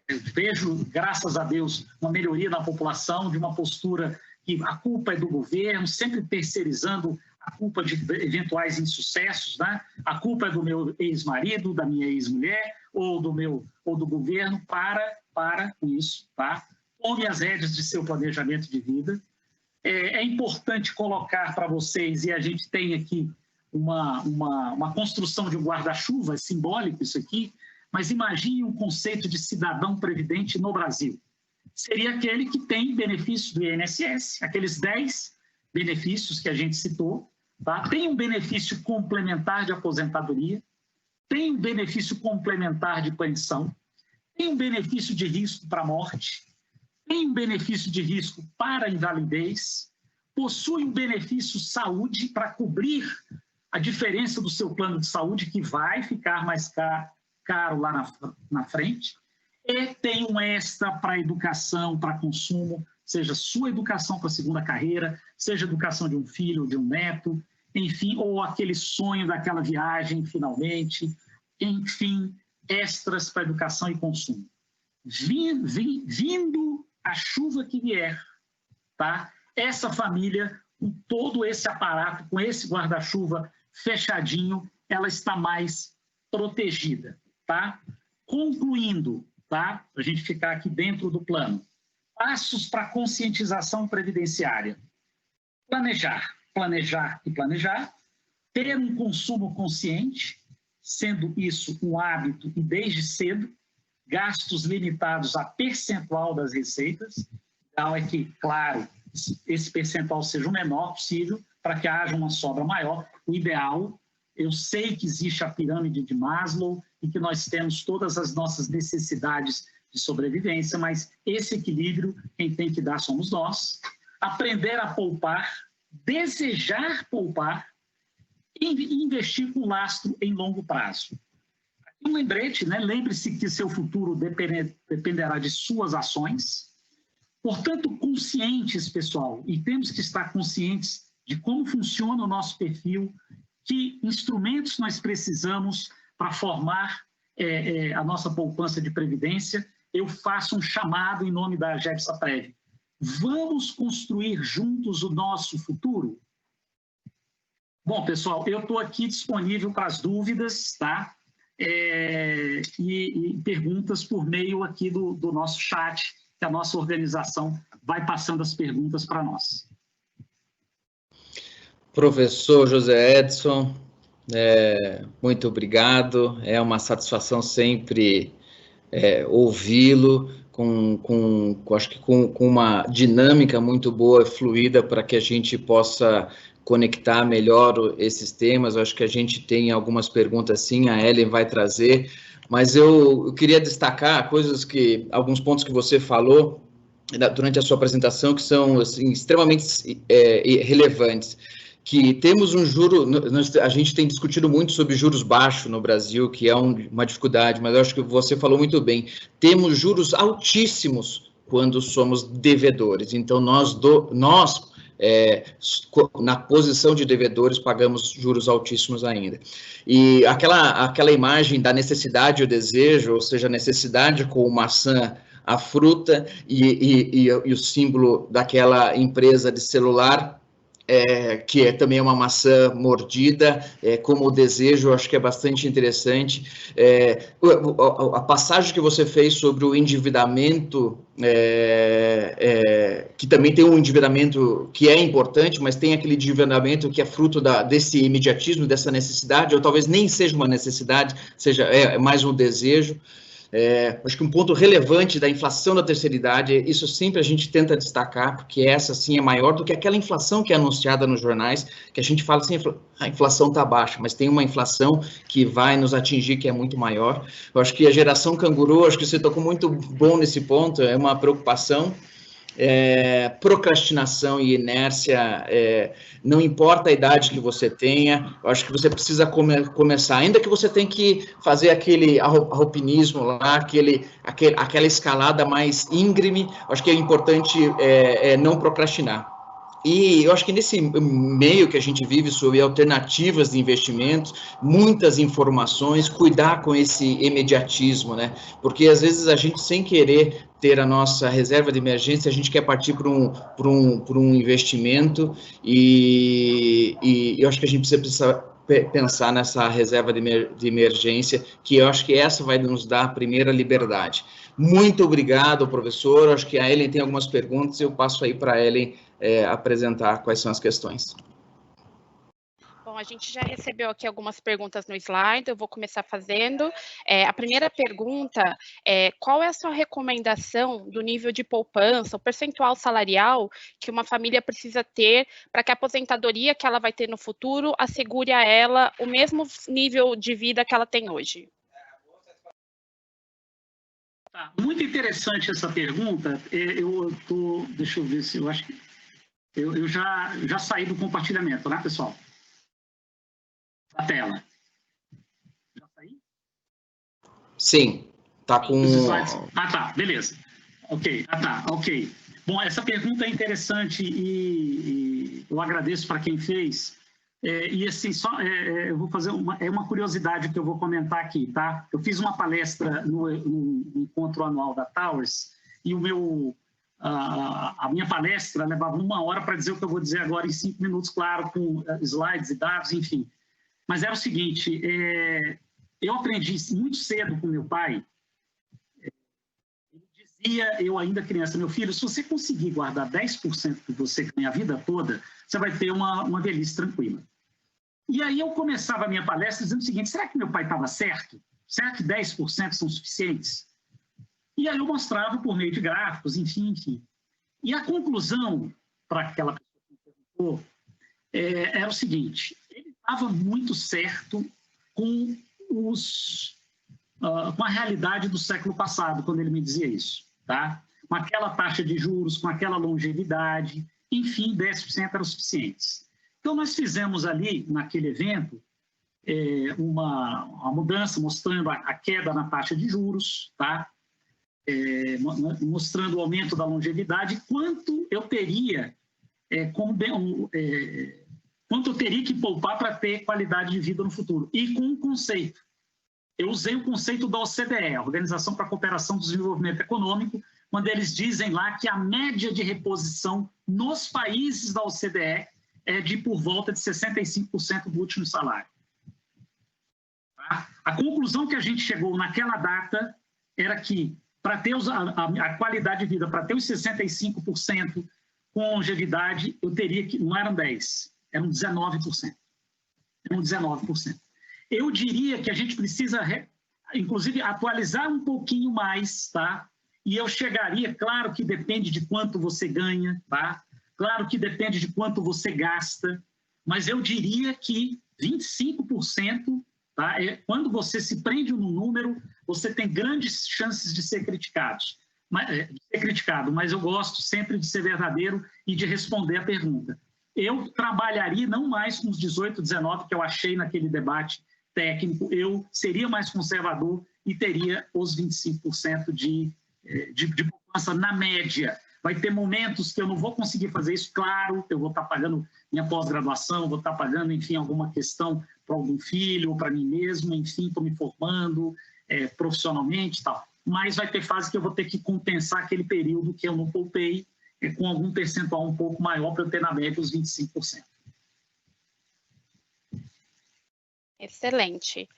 Eu vejo, graças a Deus, uma melhoria na população, de uma postura que a culpa é do governo, sempre terceirizando a culpa de eventuais insucessos, né? A culpa é do meu ex-marido, da minha ex-mulher, ou do governo. Para com isso, tá? Tome as rédeas de seu planejamento de vida. É importante colocar para vocês, e a gente tem aqui uma construção de um guarda-chuva, é simbólico isso aqui, mas imagine um conceito de cidadão previdente no Brasil. Seria aquele que tem benefícios do INSS, aqueles 10 benefícios que a gente citou, tá? Tem um benefício complementar de aposentadoria, tem um benefício complementar de pensão, tem um benefício de risco para a morte, tem um benefício de risco para a invalidez, possui um benefício saúde para cobrir a diferença do seu plano de saúde, que vai ficar mais caro lá na frente, e tem um extra para educação, para consumo, seja sua educação para a segunda carreira, seja educação de um filho ou de um neto, enfim, ou aquele sonho daquela viagem, finalmente, enfim, extras para educação e consumo. Vindo a chuva que vier, tá? Essa família, com todo esse aparato, com esse guarda-chuva fechadinho, ela está mais protegida, tá? Concluindo, tá? Para a gente ficar aqui dentro do plano. Passos para conscientização previdenciária. Planejar, planejar e planejar. Ter um consumo consciente, sendo isso um hábito e desde cedo. Gastos limitados a percentual das receitas. Então, é que, claro, esse percentual seja o menor possível para que haja uma sobra maior. O ideal, eu sei que existe a pirâmide de Maslow e que nós temos todas as nossas necessidades de sobrevivência, mas esse equilíbrio, quem tem que dar somos nós. Aprender a poupar, desejar poupar e investir com lastro em longo prazo. Um lembrete, né? Lembre-se que seu futuro dependerá de suas ações. Portanto, conscientes, pessoal, e temos que estar conscientes de como funciona o nosso perfil, que instrumentos nós precisamos para formar a nossa poupança de previdência. Eu faço um chamado em nome da GEPSAPREV. Vamos construir juntos o nosso futuro? Bom, pessoal, eu estou aqui disponível para as dúvidas, tá? E perguntas por meio aqui do nosso chat, que a nossa organização vai passando as perguntas para nós. Professor José Edson, muito obrigado. É uma satisfação sempre ouvi-lo, acho que com uma dinâmica muito boa e fluida para que a gente possa conectar melhor esses temas. Eu acho que a gente tem algumas perguntas, sim, a Ellen vai trazer, mas eu queria destacar alguns pontos que você falou durante a sua apresentação, que são assim, extremamente relevantes. Que temos um juro, a gente tem discutido muito sobre juros baixos no Brasil, que é uma dificuldade, mas eu acho que você falou muito bem. Temos juros altíssimos quando somos devedores. Então, nós na posição de devedores, pagamos juros altíssimos ainda. E aquela imagem da necessidade e o desejo, ou seja, a necessidade com maçã, a fruta e o símbolo daquela empresa de celular, que é também uma maçã mordida, como o desejo, eu acho que é bastante interessante. A passagem que você fez sobre o endividamento, que também tem um endividamento que é importante, mas tem aquele endividamento que é fruto desse imediatismo, dessa necessidade, ou talvez nem seja uma necessidade, seja mais um desejo. Acho que um ponto relevante da inflação da terceira idade, isso sempre a gente tenta destacar, porque essa sim é maior do que aquela inflação que é anunciada nos jornais, que a gente fala assim, a inflação está baixa, mas tem uma inflação que vai nos atingir, que é muito maior. Eu acho que a geração canguru, acho que você tocou muito bom nesse ponto, é uma preocupação. Procrastinação e inércia, não importa a idade que você tenha, eu acho que você precisa começar, ainda que você tenha que fazer aquele alpinismo lá, aquela escalada mais íngreme, eu acho que é importante não procrastinar. E eu acho que nesse meio que a gente vive sobre alternativas de investimentos, muitas informações, cuidar com esse imediatismo, né? Porque às vezes a gente, sem querer ter a nossa reserva de emergência, a gente quer partir para um investimento e eu acho que a gente precisa pensar nessa reserva de emergência, que eu acho que essa vai nos dar a primeira liberdade. Muito obrigado, professor. Acho que a Ellen tem algumas perguntas, eu passo aí para a Ellen apresentar quais são as questões. Bom, a gente já recebeu aqui algumas perguntas no slide, eu vou começar fazendo. A primeira pergunta é: qual é a sua recomendação do nível de poupança, o percentual salarial que uma família precisa ter para que a aposentadoria que ela vai ter no futuro assegure a ela o mesmo nível de vida que ela tem hoje? Muito interessante essa pergunta. Deixa eu ver se eu acho que eu já saí do compartilhamento, né, pessoal? A tela. Já saí? Sim, tá com... tá, beleza. Ok. Bom, essa pergunta é interessante e eu agradeço para quem fez. E assim, eu vou fazer uma curiosidade que eu vou comentar aqui, tá? Eu fiz uma palestra no encontro anual da Towers e a minha palestra levava 1 hora para dizer o que eu vou dizer agora em 5 minutos, claro, com slides e dados, enfim. Mas era o seguinte, eu aprendi muito cedo com meu pai, ele dizia, eu ainda criança, meu filho, se você conseguir guardar 10% que você ganha a vida toda, você vai ter uma velhice tranquila. E aí eu começava a minha palestra dizendo o seguinte: será que meu pai estava certo? Será que 10% são suficientes? E aí eu mostrava por meio de gráficos, enfim. E a conclusão para aquela pessoa que me perguntou era o seguinte: ele estava muito certo com a realidade do século passado, quando ele me dizia isso, tá? Com aquela taxa de juros, com aquela longevidade, enfim, 10% eram suficientes. Então, nós fizemos ali, naquele evento, uma mudança mostrando a queda na taxa de juros, tá? Mostrando o aumento da longevidade, quanto eu teria quanto eu teria que poupar para ter qualidade de vida no futuro. E com um conceito. Eu usei o conceito da OCDE, Organização para a Cooperação e Desenvolvimento Econômico, quando eles dizem lá que a média de reposição nos países da OCDE é de por volta de 65% do último salário. Tá? A conclusão que a gente chegou naquela data era que, para ter a qualidade de vida, para ter os 65% com longevidade, eu teria que, não eram 10%, eram 19%. Eram 19%. Eu diria que a gente precisa, inclusive, atualizar um pouquinho mais, tá? E eu chegaria, claro que depende de quanto você ganha, tá? Claro que depende de quanto você gasta, mas eu diria que 25%, tá? Quando você se prende no número, você tem grandes chances de ser criticado. Mas eu gosto sempre de ser verdadeiro e de responder a pergunta. Eu trabalharia não mais com os 18, 19 que eu achei naquele debate técnico, eu seria mais conservador e teria os 25% de poupança na média. Vai ter momentos que eu não vou conseguir fazer isso, claro, eu vou estar pagando minha pós-graduação, vou estar pagando, enfim, alguma questão para algum filho ou para mim mesmo, enfim, estou me formando profissionalmente e tal. Mas vai ter fase que eu vou ter que compensar aquele período que eu não poupei com algum percentual um pouco maior para eu ter na média os 25%. Excelente.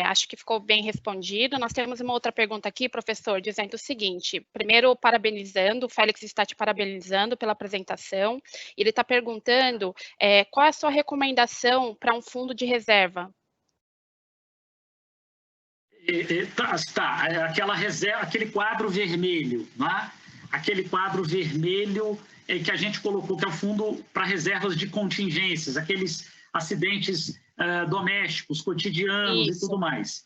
Acho que ficou bem respondido. Nós temos uma outra pergunta aqui, professor, dizendo o seguinte: primeiro, parabenizando, o Félix está te parabenizando pela apresentação. Ele está perguntando qual é a sua recomendação para um fundo de reserva? Aquela reserva, aquele quadro vermelho, né? Aquele quadro vermelho que a gente colocou, que é o fundo para reservas de contingências, aqueles acidentes domésticos, cotidianos. Isso. E tudo mais.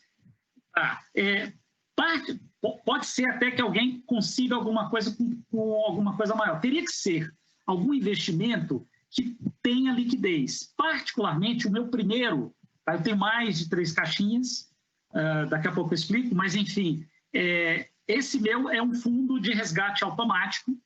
Pode ser até que alguém consiga alguma coisa com alguma coisa maior. Teria que ser algum investimento que tenha liquidez. Particularmente, o meu primeiro, eu tenho mais de 3 caixinhas, daqui a pouco eu explico, mas enfim, esse meu é um fundo de resgate automático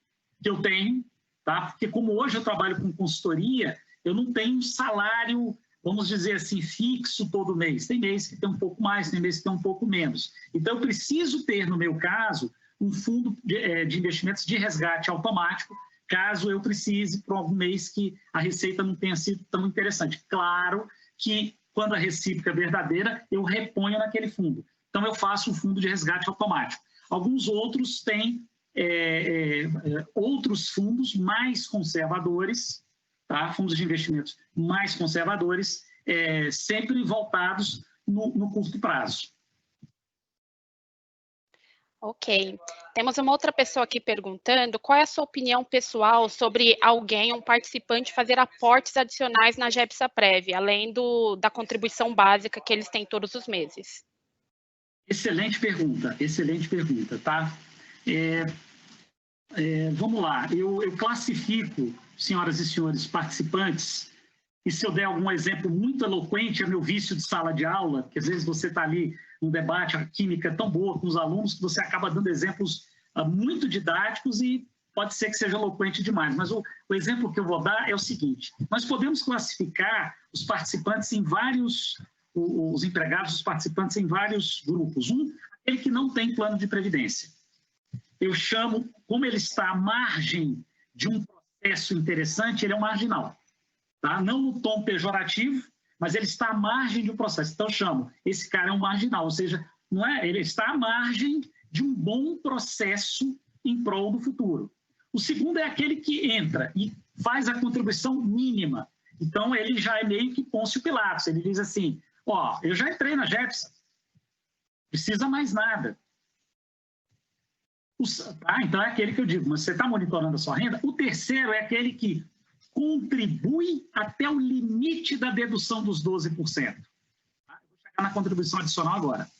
que eu tenho, tá? Porque como hoje eu trabalho com consultoria, eu não tenho salário, vamos dizer assim, fixo todo mês. Tem mês que tem um pouco mais, tem mês que tem um pouco menos. Então, eu preciso ter, no meu caso, um fundo de investimentos de resgate automático, caso eu precise para algum mês que a receita não tenha sido tão interessante. Claro que, quando a recíproca é verdadeira, eu reponho naquele fundo. Então, eu faço um fundo de resgate automático. Alguns outros têm outros fundos mais conservadores, tá? Fundos de investimentos mais conservadores, sempre voltados no curto prazo. Ok. Temos uma outra pessoa aqui perguntando qual é a sua opinião pessoal sobre alguém, um participante, fazer aportes adicionais na GEPSAPREV, além da contribuição básica que eles têm todos os meses. Excelente pergunta, tá? Vamos lá, eu classifico, senhoras e senhores participantes, e se eu der algum exemplo muito eloquente, é meu vício de sala de aula, que às vezes você está ali num debate, a química é tão boa com os alunos que você acaba dando exemplos muito didáticos e pode ser que seja eloquente demais. Mas o exemplo que eu vou dar é o seguinte: nós podemos classificar os participantes em vários, os empregados, os participantes em vários grupos. Aquele que não tem plano de previdência. Eu chamo, como ele está à margem de um processo interessante, ele é um marginal. Tá? Não no tom pejorativo, mas ele está à margem de um processo. Então, eu chamo, esse cara é um marginal, ou seja, ele está à margem de um bom processo em prol do futuro. O segundo é aquele que entra e faz a contribuição mínima. Então, ele já é meio que Pôncio Pilatos. Ele diz assim, eu já entrei na GEPSA, precisa mais nada. Então, é aquele que eu digo, mas você está monitorando a sua renda. O terceiro é aquele que contribui até o limite da dedução dos 12%. Eu vou chegar na contribuição adicional agora.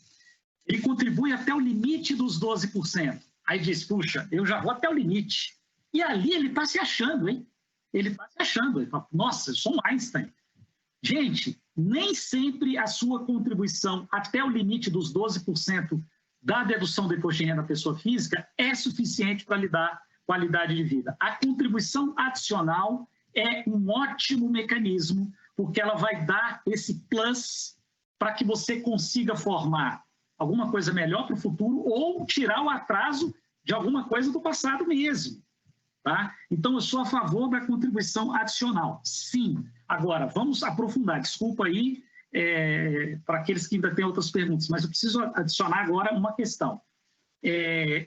Ele contribui até o limite dos 12%. Aí diz, puxa, eu já vou até o limite. E ali ele está se achando, hein? Ele está se achando. Ele fala, nossa, eu sou um Einstein. Gente, nem sempre a sua contribuição até o limite dos 12% da dedução do imposto de renda da pessoa física é suficiente para lhe dar qualidade de vida. A contribuição adicional é um ótimo mecanismo, porque ela vai dar esse plus para que você consiga formar alguma coisa melhor para o futuro ou tirar o atraso de alguma coisa do passado mesmo. Tá? Então, eu sou a favor da contribuição adicional, sim. Agora, vamos aprofundar. Desculpa aí para aqueles que ainda têm outras perguntas, mas eu preciso adicionar agora uma questão.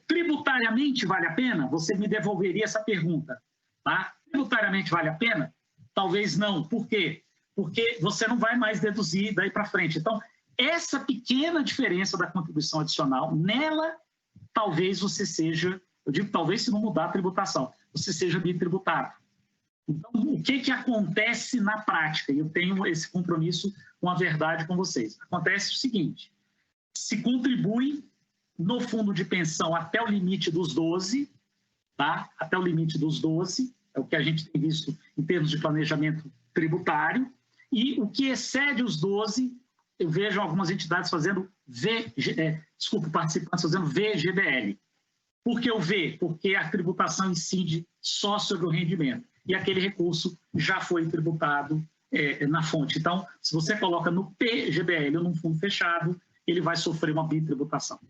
Tributariamente vale a pena? Você me devolveria essa pergunta. Tá? Tributariamente vale a pena? Talvez não. Por quê? Porque você não vai mais deduzir daí para frente. Então, essa pequena diferença da contribuição adicional, nela, talvez você seja, eu digo talvez se não mudar a tributação, você seja bitributado. Então, o que acontece na prática? Eu tenho esse compromisso com a verdade com vocês. Acontece o seguinte, se contribui no fundo de pensão até o limite dos 12, tá? Até o limite dos 12, é o que a gente tem visto em termos de planejamento tributário, e o que excede os 12, eu vejo algumas entidades fazendo participantes fazendo VGBL. Por que o V? Porque a tributação incide só sobre o rendimento, e aquele recurso já foi tributado na fonte. Então, se você coloca no PGBL ou num fundo fechado, ele vai sofrer uma bitributação.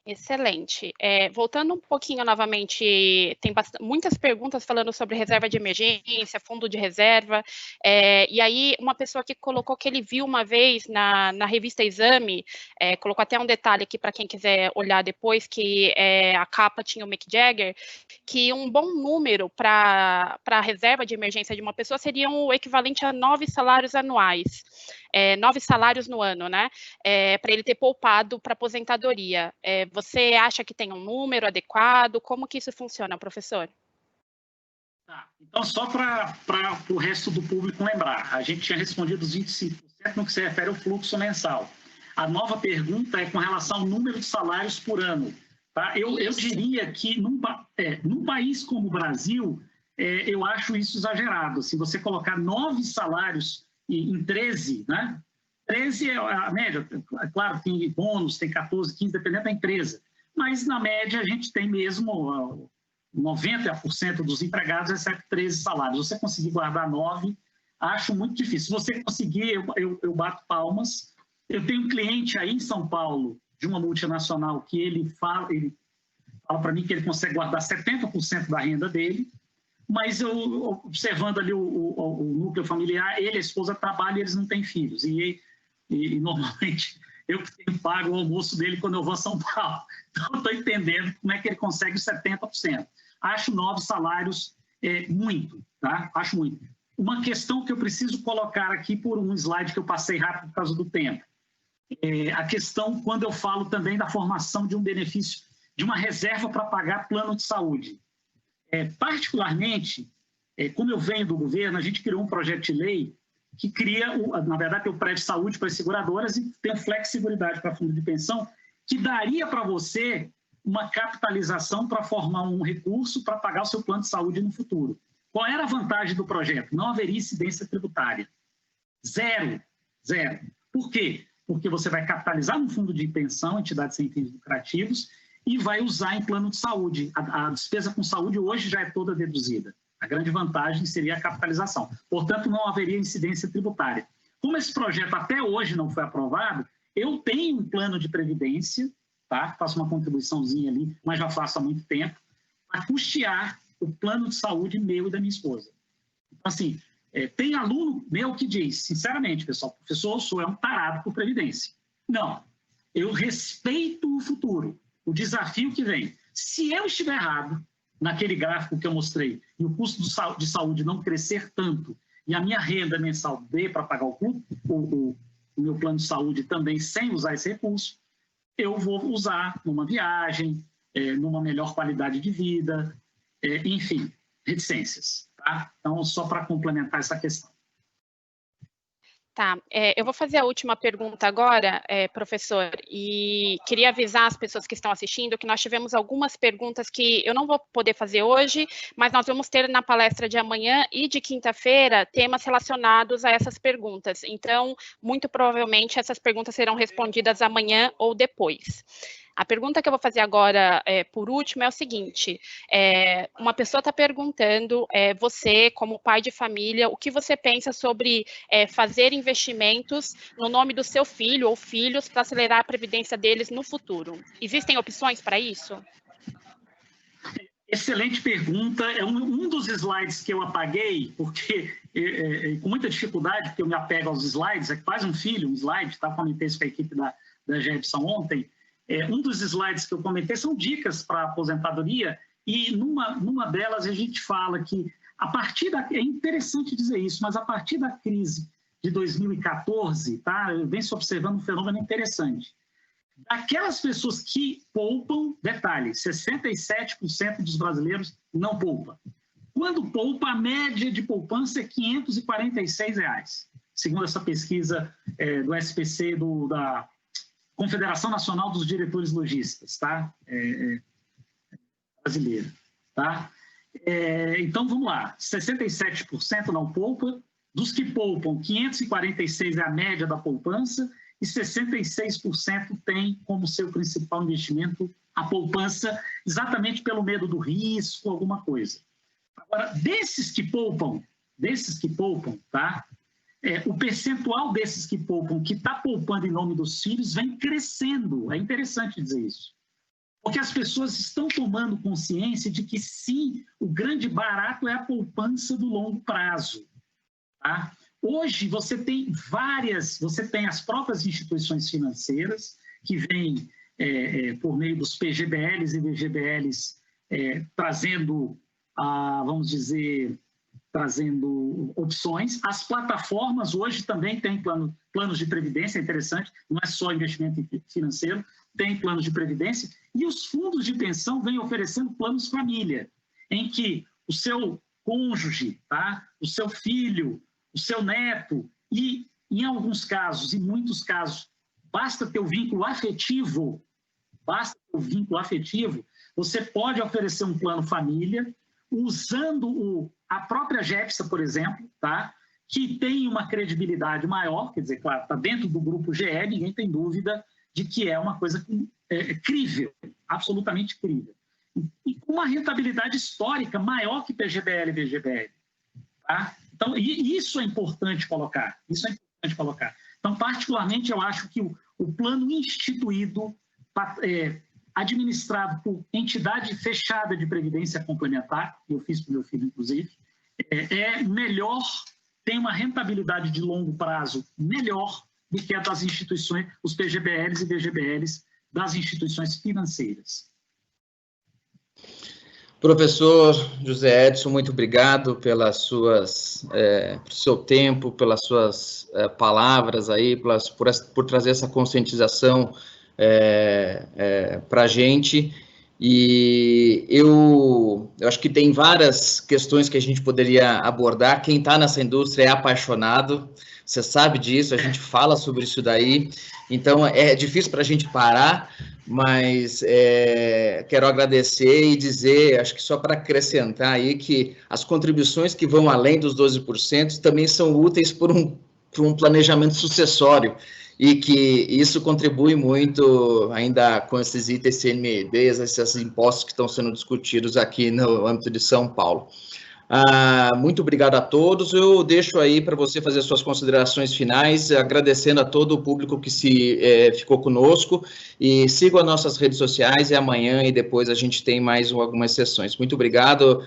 Excelente. Voltando um pouquinho novamente, tem muitas perguntas falando sobre reserva de emergência, fundo de reserva, e aí uma pessoa que colocou que ele viu uma vez na revista Exame, colocou até um detalhe aqui para quem quiser olhar depois, que a capa tinha o Mick Jagger, que um bom número para a reserva de emergência de uma pessoa seria o equivalente a 9 salários anuais. 9 salários no ano, né? Para ele ter poupado para aposentadoria. Você acha que tem um número adequado? Como que isso funciona, professor? Tá. Então, só para o resto do público lembrar, a gente tinha respondido os 25% no que se refere ao fluxo mensal. A nova pergunta é com relação ao número de salários por ano. Tá? Eu diria que num país como o Brasil, eu acho isso exagerado. Se você colocar 9 salários em 13, né? 13 é a média, é claro, tem bônus, tem 14, 15, dependendo da empresa, mas na média a gente tem mesmo 90% dos empregados recebe 13 salários. Você conseguir guardar 9, acho muito difícil. Se você conseguir, eu bato palmas. Eu tenho um cliente aí em São Paulo, de uma multinacional, que ele fala para mim que ele consegue guardar 70% da renda dele, mas eu, observando ali o núcleo familiar, ele e a esposa trabalham e eles não têm filhos. E normalmente eu que tenho pago o almoço dele quando eu vou a São Paulo. Então, eu estou entendendo como é que ele consegue os 70%. Acho 9 salários muito, tá? Acho muito. Uma questão que eu preciso colocar aqui por um slide que eu passei rápido por causa do tempo. A questão quando eu falo também da formação de um benefício, de uma reserva para pagar plano de saúde. Particularmente, como eu venho do governo, a gente criou um projeto de lei que cria, na verdade, tem o prédio de saúde para as seguradoras e tem o flexibilidade para fundo de pensão, que daria para você uma capitalização para formar um recurso para pagar o seu plano de saúde no futuro. Qual era a vantagem do projeto? Não haveria incidência tributária. Zero. Zero. Por quê? Porque você vai capitalizar no fundo de pensão, entidades sem fins lucrativos, e vai usar em plano de saúde. A despesa com saúde hoje já é toda deduzida. A grande vantagem seria a capitalização. Portanto, não haveria incidência tributária. Como esse projeto até hoje não foi aprovado, eu tenho um plano de previdência, tá? Faço uma contribuiçãozinha ali, mas já faço há muito tempo, para custear o plano de saúde meu e da minha esposa. Então, assim, tem aluno meu que diz, sinceramente, pessoal, professor, o senhor é um tarado por previdência. Não, eu respeito o futuro, o desafio que vem. Se eu estiver errado, naquele gráfico que eu mostrei, e o custo de saúde não crescer tanto, e a minha renda mensal dê para pagar o meu plano de saúde também sem usar esse recurso, eu vou usar numa viagem, numa melhor qualidade de vida, enfim, reticências. Tá? Então, só para complementar essa questão. Tá, eu vou fazer a última pergunta agora, professor, e queria avisar as pessoas que estão assistindo que nós tivemos algumas perguntas que eu não vou poder fazer hoje, mas nós vamos ter na palestra de amanhã e de quinta-feira temas relacionados a essas perguntas. Então, muito provavelmente essas perguntas serão respondidas amanhã ou depois. A pergunta que eu vou fazer agora, por último, é o seguinte, uma pessoa está perguntando, você, como pai de família, o que você pensa sobre fazer investimentos no nome do seu filho ou filhos para acelerar a previdência deles no futuro? Existem opções para isso? Excelente pergunta. É um dos slides que eu apaguei, porque com muita dificuldade, porque eu me apego aos slides, é quase um filho, um slide, tá? Comentei isso com a equipe da Gebson ontem. Um dos slides que eu comentei são dicas para a aposentadoria, e numa delas a gente fala que, é interessante dizer isso, mas a partir da crise de 2014, tá, vem se observando um fenômeno interessante. Aquelas pessoas que poupam, detalhe, 67% dos brasileiros não poupam. Quando poupa, a média de poupança é R$ 546, segundo essa pesquisa do SPC, da Confederação Nacional dos Diretores Lojistas, tá? Brasileira, tá? Então, vamos lá, 67% não poupa, dos que poupam, 546 é a média da poupança e 66% tem como seu principal investimento a poupança, exatamente pelo medo do risco, alguma coisa. Agora, desses que poupam, tá? O percentual desses que poupam, que está poupando em nome dos filhos, vem crescendo. É interessante dizer isso. Porque as pessoas estão tomando consciência de que, sim, o grande barato é a poupança do longo prazo. Tá? Hoje, você tem as próprias instituições financeiras que vêm, por meio dos PGBLs e VGBLs, trazendo, vamos dizer, trazendo opções. As plataformas hoje também têm planos de previdência, é interessante, não é só investimento financeiro, tem planos de previdência, e os fundos de pensão vêm oferecendo planos família, em que o seu cônjuge, tá? O seu filho, o seu neto, e em alguns casos, em muitos casos, basta ter o vínculo afetivo, você pode oferecer um plano família, usando a própria GEPSA, por exemplo, tá? Que tem uma credibilidade maior, quer dizer, claro, está dentro do grupo GE, ninguém tem dúvida de que é uma coisa crível, absolutamente crível. E com uma rentabilidade histórica maior que PGBL e VGBL. Tá? Então, isso é importante colocar. Então, particularmente, eu acho que o plano instituído, administrado por entidade fechada de previdência complementar, que eu fiz para o meu filho, inclusive, é melhor, tem uma rentabilidade de longo prazo melhor do que a das instituições, os PGBLs e VGBLs das instituições financeiras. Professor José Edson, muito obrigado pelo seu tempo, pelas suas palavras aí, por trazer essa conscientização para a gente. E eu acho que tem várias questões que a gente poderia abordar. Quem está nessa indústria é apaixonado, você sabe disso, a gente fala sobre isso daí, então é difícil para a gente parar, mas quero agradecer e dizer, acho que só para acrescentar aí, que as contribuições que vão além dos 12% também são úteis por um planejamento sucessório, e que isso contribui muito ainda com esses itens CMBs, esses impostos que estão sendo discutidos aqui no âmbito de São Paulo. Muito obrigado a todos. Eu deixo aí para você fazer suas considerações finais, agradecendo a todo o público que ficou conosco, e sigam as nossas redes sociais, e amanhã e depois a gente tem mais algumas sessões. Muito obrigado,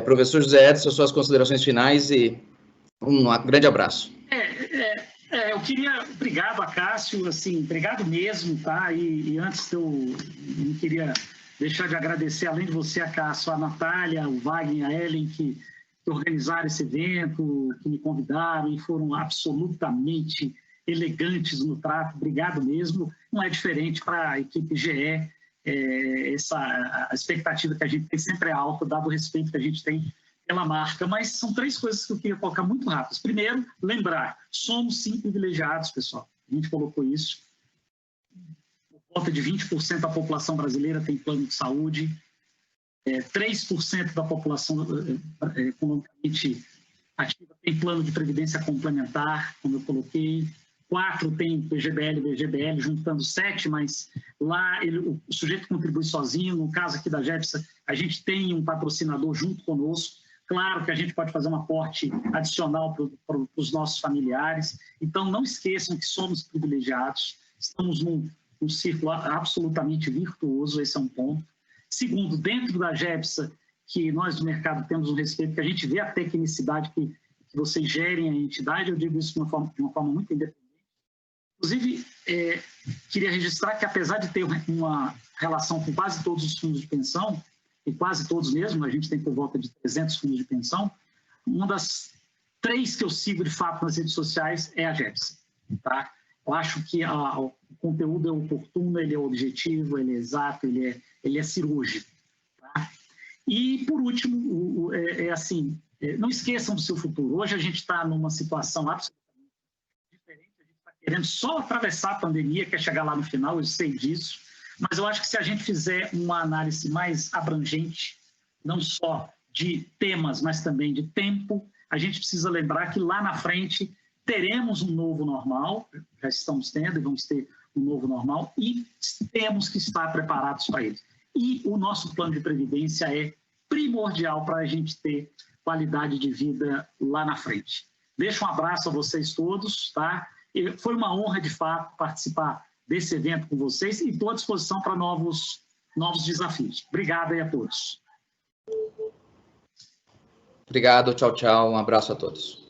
professor José Edson, suas considerações finais e um grande abraço. Eu queria, obrigado, Acácio, assim, obrigado mesmo, tá? E antes eu não queria deixar de agradecer, além de você, Acácio, a Natália, o Wagner, a Ellen, que organizaram esse evento, que me convidaram e foram absolutamente elegantes no trato. Obrigado mesmo. Não é diferente para a equipe GE, a expectativa que a gente tem sempre é alta, dado o respeito que a gente tem pela marca, mas são três coisas que eu queria colocar muito rápidas. Primeiro, lembrar, somos sim privilegiados, pessoal. A gente colocou isso. Por volta de 20% da população brasileira tem plano de saúde, 3% da população economicamente ativa tem plano de previdência complementar, como eu coloquei, 4 tem PGBL e VGBL, juntando 7, mas lá o sujeito contribui sozinho. No caso aqui da GEPSA, a gente tem um patrocinador junto conosco. Claro que a gente pode fazer um aporte adicional para os nossos familiares. Então, não esqueçam que somos privilegiados, estamos num círculo absolutamente virtuoso, esse é um ponto. Segundo, dentro da GEPSA, que nós do mercado temos um respeito, que a gente vê a tecnicidade que vocês gerem a entidade, eu digo isso de uma forma muito independente. Inclusive, queria registrar que, apesar de ter uma relação com quase todos os fundos de pensão, e quase todos mesmo, a gente tem por volta de 300 fundos de pensão, uma das 3 que eu sigo de fato nas redes sociais é a GEPSA. Tá? Eu acho que o conteúdo é oportuno, ele é objetivo, ele é exato, ele é cirúrgico. Tá? E, por último, não esqueçam do seu futuro. Hoje a gente está numa situação absolutamente diferente, a gente está querendo só atravessar a pandemia, quer chegar lá no final, eu sei disso, mas eu acho que se a gente fizer uma análise mais abrangente, não só de temas, mas também de tempo, a gente precisa lembrar que lá na frente teremos um novo normal, já estamos tendo e vamos ter um novo normal, e temos que estar preparados para ele. E o nosso plano de previdência é primordial para a gente ter qualidade de vida lá na frente. Deixo um abraço a vocês todos, tá? Foi uma honra, de fato, participar desse evento com vocês e estou à disposição para novos desafios. Obrigado aí a todos. Obrigado, tchau, tchau, um abraço a todos.